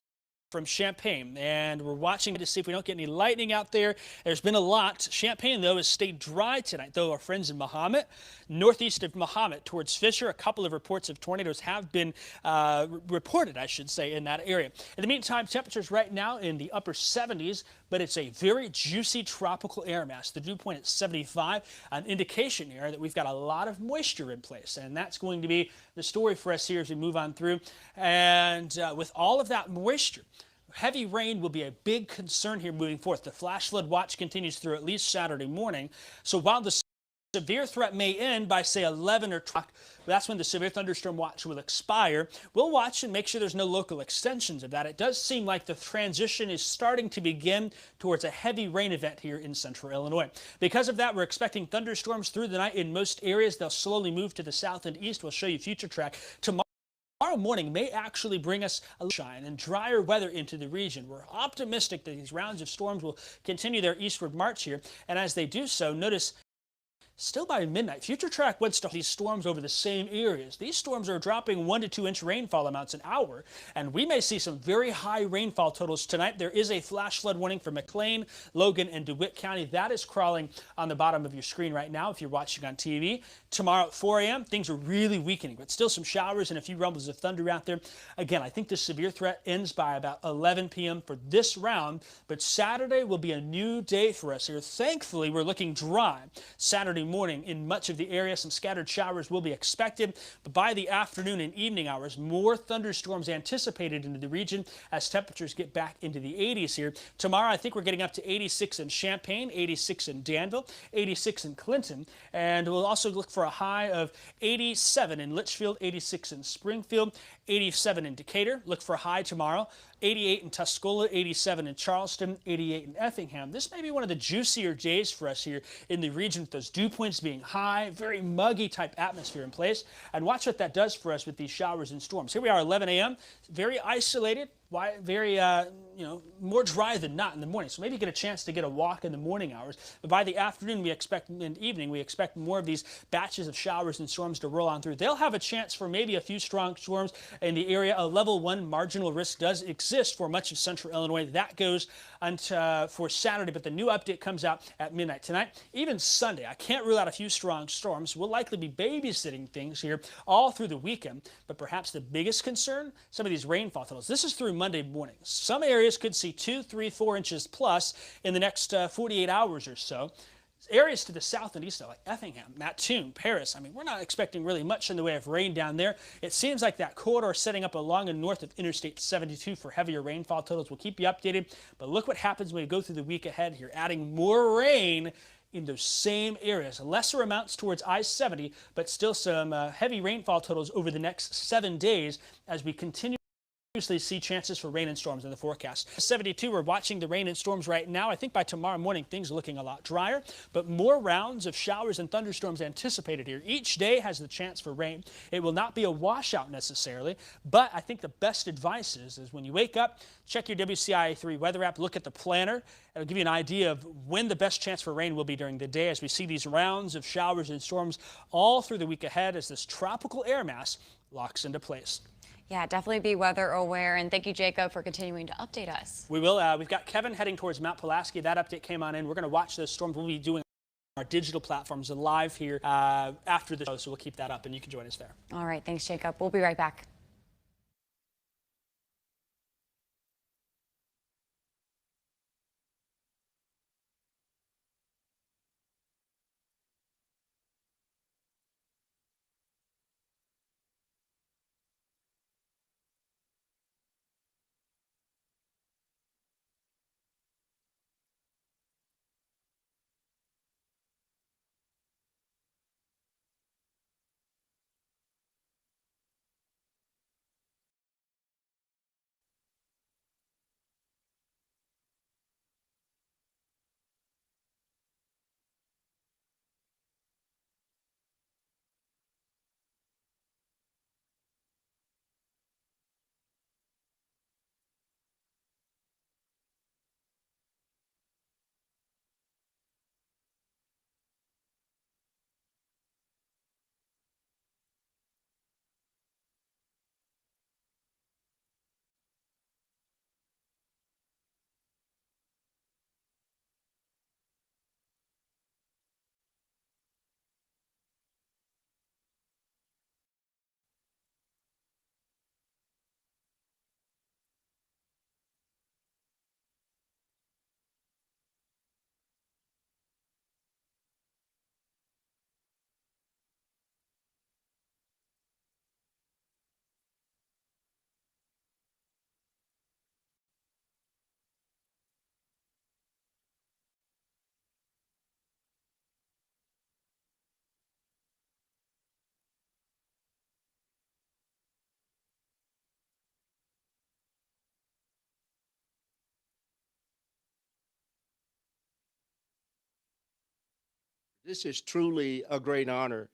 from Champaign, and we're watching to see if we don't get any lightning out there. There's been a lot. Champaign, though, has stayed dry tonight, though our friends in Mahomet, northeast of Mahomet towards Fisher, a couple of reports of tornadoes have been reported, I should say, in that area. In the meantime, temperatures right now in the upper 70s, but it's a very juicy tropical air mass. The dew point at 75, an indication here that we've got a lot of moisture in place, and that's going to be the story for us here as we move on through. And with all of that moisture, heavy rain will be a big concern here moving forth. The flash flood watch continues through at least Saturday morning. So while the severe threat may end by, say, 11 or 12, that's when the severe thunderstorm watch will expire. We'll watch and make sure there's no local extensions of that. It does seem like the transition is starting to begin towards a heavy rain event here in central Illinois. Because of that, we're expecting thunderstorms through the night in most areas. They'll slowly move to the south and east. We'll show you future track. Tomorrow morning may actually bring us a shine and drier weather into the region. We're optimistic that these rounds of storms will continue their eastward march here. And as they do so, notice still by midnight, future track wants to these storms over the same areas. These storms are dropping 1 to 2 inch rainfall amounts an hour, and we may see some very high rainfall totals tonight. There is a flash flood warning for Mclean, Logan, and DeWitt County. That is crawling on the bottom of your screen right now if you're watching on TV. Tomorrow at 4 a.m., things are really weakening, but still some showers and a few rumbles of thunder out there. Again, I think the severe threat ends by about 11 p.m. for this round, but Saturday will be a new day for us here. Thankfully, we're looking dry Saturday morning in much of the area. Some scattered showers will be expected, but by the afternoon and evening hours, more thunderstorms anticipated into the region as temperatures get back into the 80s here. Tomorrow, I think we're getting up to 86 in Champaign, 86 in Danville, 86 in Clinton, and we'll also look for a high of 87 in Litchfield, 86 in Springfield, 87 in Decatur. Look for a high tomorrow. 88 in Tuscola, 87 in Charleston, 88 in Effingham. This may be one of the juicier days for us here in the region with those dew points being high, very muggy type atmosphere in place. And watch what that does for us with these showers and storms. Here we are, 11 a.m., very isolated. Very, more dry than not in the morning. So maybe get a chance to get a walk in the morning hours. But by the afternoon and evening, we expect more of these batches of showers and storms to roll on through. They'll have a chance for maybe a few strong storms in the area. A level 1 marginal risk does exist for much of central Illinois. That goes for Saturday, but the new update comes out at midnight tonight. Even Sunday, I can't rule out a few strong storms. We'll likely be babysitting things here all through the weekend. But perhaps the biggest concern, some of these rainfall totals. This is through Monday morning. Some areas could see 2, 3, 4 inches plus in the next 48 hours or so. Areas to the south and east, like Effingham, Mattoon, Paris, we're not expecting really much in the way of rain down there. It seems like that corridor setting up along and north of Interstate 72 for heavier rainfall totals. We'll keep you updated, but look what happens when we go through the week ahead here, adding more rain in those same areas. Lesser amounts towards I-70, but still some heavy rainfall totals over the next 7 days as we continue see chances for rain and storms in the forecast. 72, we're watching the rain and storms right now. I think by tomorrow morning, things are looking a lot drier, but more rounds of showers and thunderstorms anticipated here. Each day has the chance for rain. It will not be a washout necessarily, but I think the best advice is when you wake up, check your WCIA 3 weather app, look at the planner. It'll give you an idea of when the best chance for rain will be during the day as we see these rounds of showers and storms all through the week ahead as this tropical air mass locks into place. Yeah, definitely be weather aware. And thank you, Jacob, for continuing to update us. We will. We've got Kevin heading towards Mount Pulaski. That update came on in. We're going to watch those storms. We'll be doing our digital platforms live here after the show, so we'll keep that up, and you can join us there. All right. Thanks, Jacob. We'll be right back. This is truly a great honor.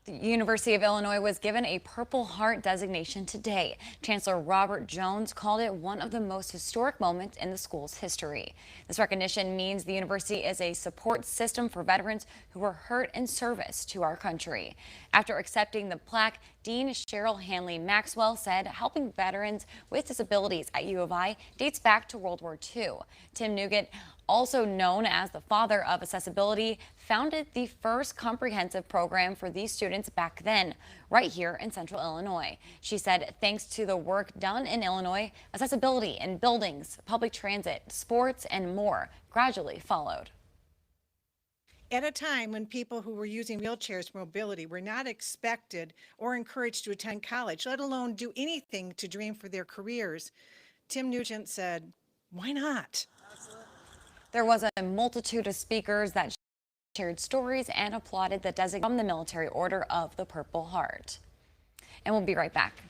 The University of Illinois was given a Purple Heart designation today. Chancellor Robert Jones called it one of the most historic moments in the school's history. This recognition means the university is a support system for veterans who were hurt in service to our country. After accepting the plaque, Dean Cheryl Hanley Maxwell said helping veterans with disabilities at U of I dates back to World War II. Tim Nugent, also known as the father of accessibility, founded the first comprehensive program for these students back then, right here in Central Illinois. She said thanks to the work done in Illinois, accessibility in buildings, public transit, sports, and more gradually followed. At a time when people who were using wheelchairs for mobility were not expected or encouraged to attend college, let alone do anything to dream for their careers, Tim Nugent said, why not? There was a multitude of speakers that shared stories and applauded the designation from the Military Order of the Purple Heart. And we'll be right back.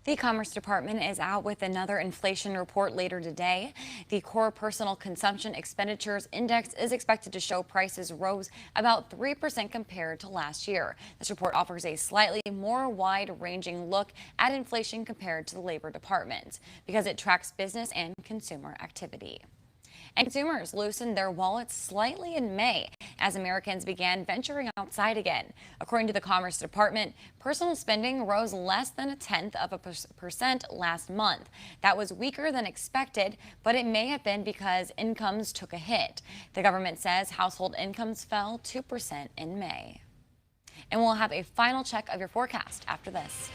The Commerce Department is out with another inflation report later today. The Core Personal Consumption Expenditures Index is expected to show prices rose about 3% compared to last year. This report offers a slightly more wide-ranging look at inflation compared to the Labor Department because it tracks business and consumer activity. And consumers loosened their wallets slightly in May as Americans began venturing outside again. According to the Commerce Department, personal spending rose less than 0.1% last month. That was weaker than expected, but it may have been because incomes took a hit. The government says household incomes fell 2% in May. And we'll have a final check of your forecast after this.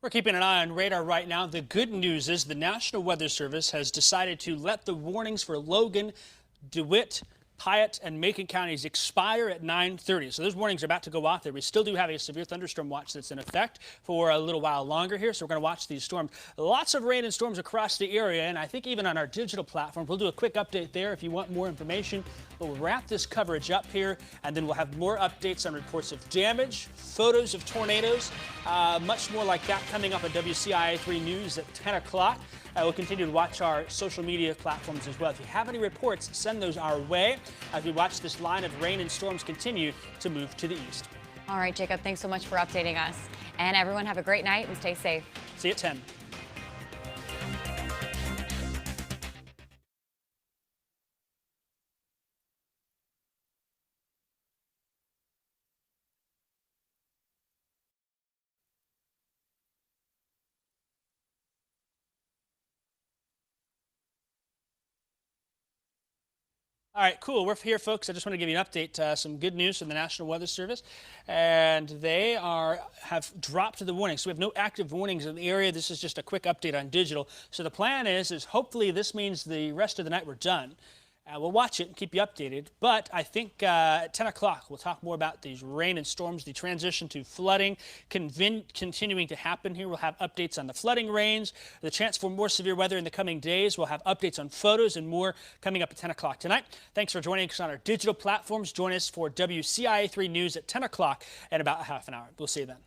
We're keeping an eye on radar right now. The good news is the National Weather Service has decided to let the warnings for Logan, DeWitt, Piatt, and Macon counties expire at 9:30. So those warnings are about to go off there. We still do have a severe thunderstorm watch that's in effect for a little while longer here. So we're going to watch these storms. Lots of rain and storms across the area. And I think even on our digital platform, we'll do a quick update there if you want more information. But we'll wrap this coverage up here, and then we'll have more updates on reports of damage, photos of tornadoes, much more like that coming up at WCIA 3 News at 10 o'clock. We'll continue to watch our social media platforms as well. If you have any reports, send those our way as we watch this line of rain and storms continue to move to the east. All right, Jacob, thanks so much for updating us. And everyone have a great night and stay safe. See you at 10. All right, cool. We're here, folks. I just want to give you an update. Some good news from the National Weather Service, and they have dropped the warning. So we have no active warnings in the area. This is just a quick update on digital. So the plan is hopefully this means the rest of the night we're done. We'll watch it and keep you updated. But I think at 10 o'clock, we'll talk more about these rain and storms, the transition to flooding continuing to happen here. We'll have updates on the flooding rains, the chance for more severe weather in the coming days. We'll have updates on photos and more coming up at 10 o'clock tonight. Thanks for joining us on our digital platforms. Join us for WCIA 3 News at 10 o'clock in about a half an hour. We'll see you then.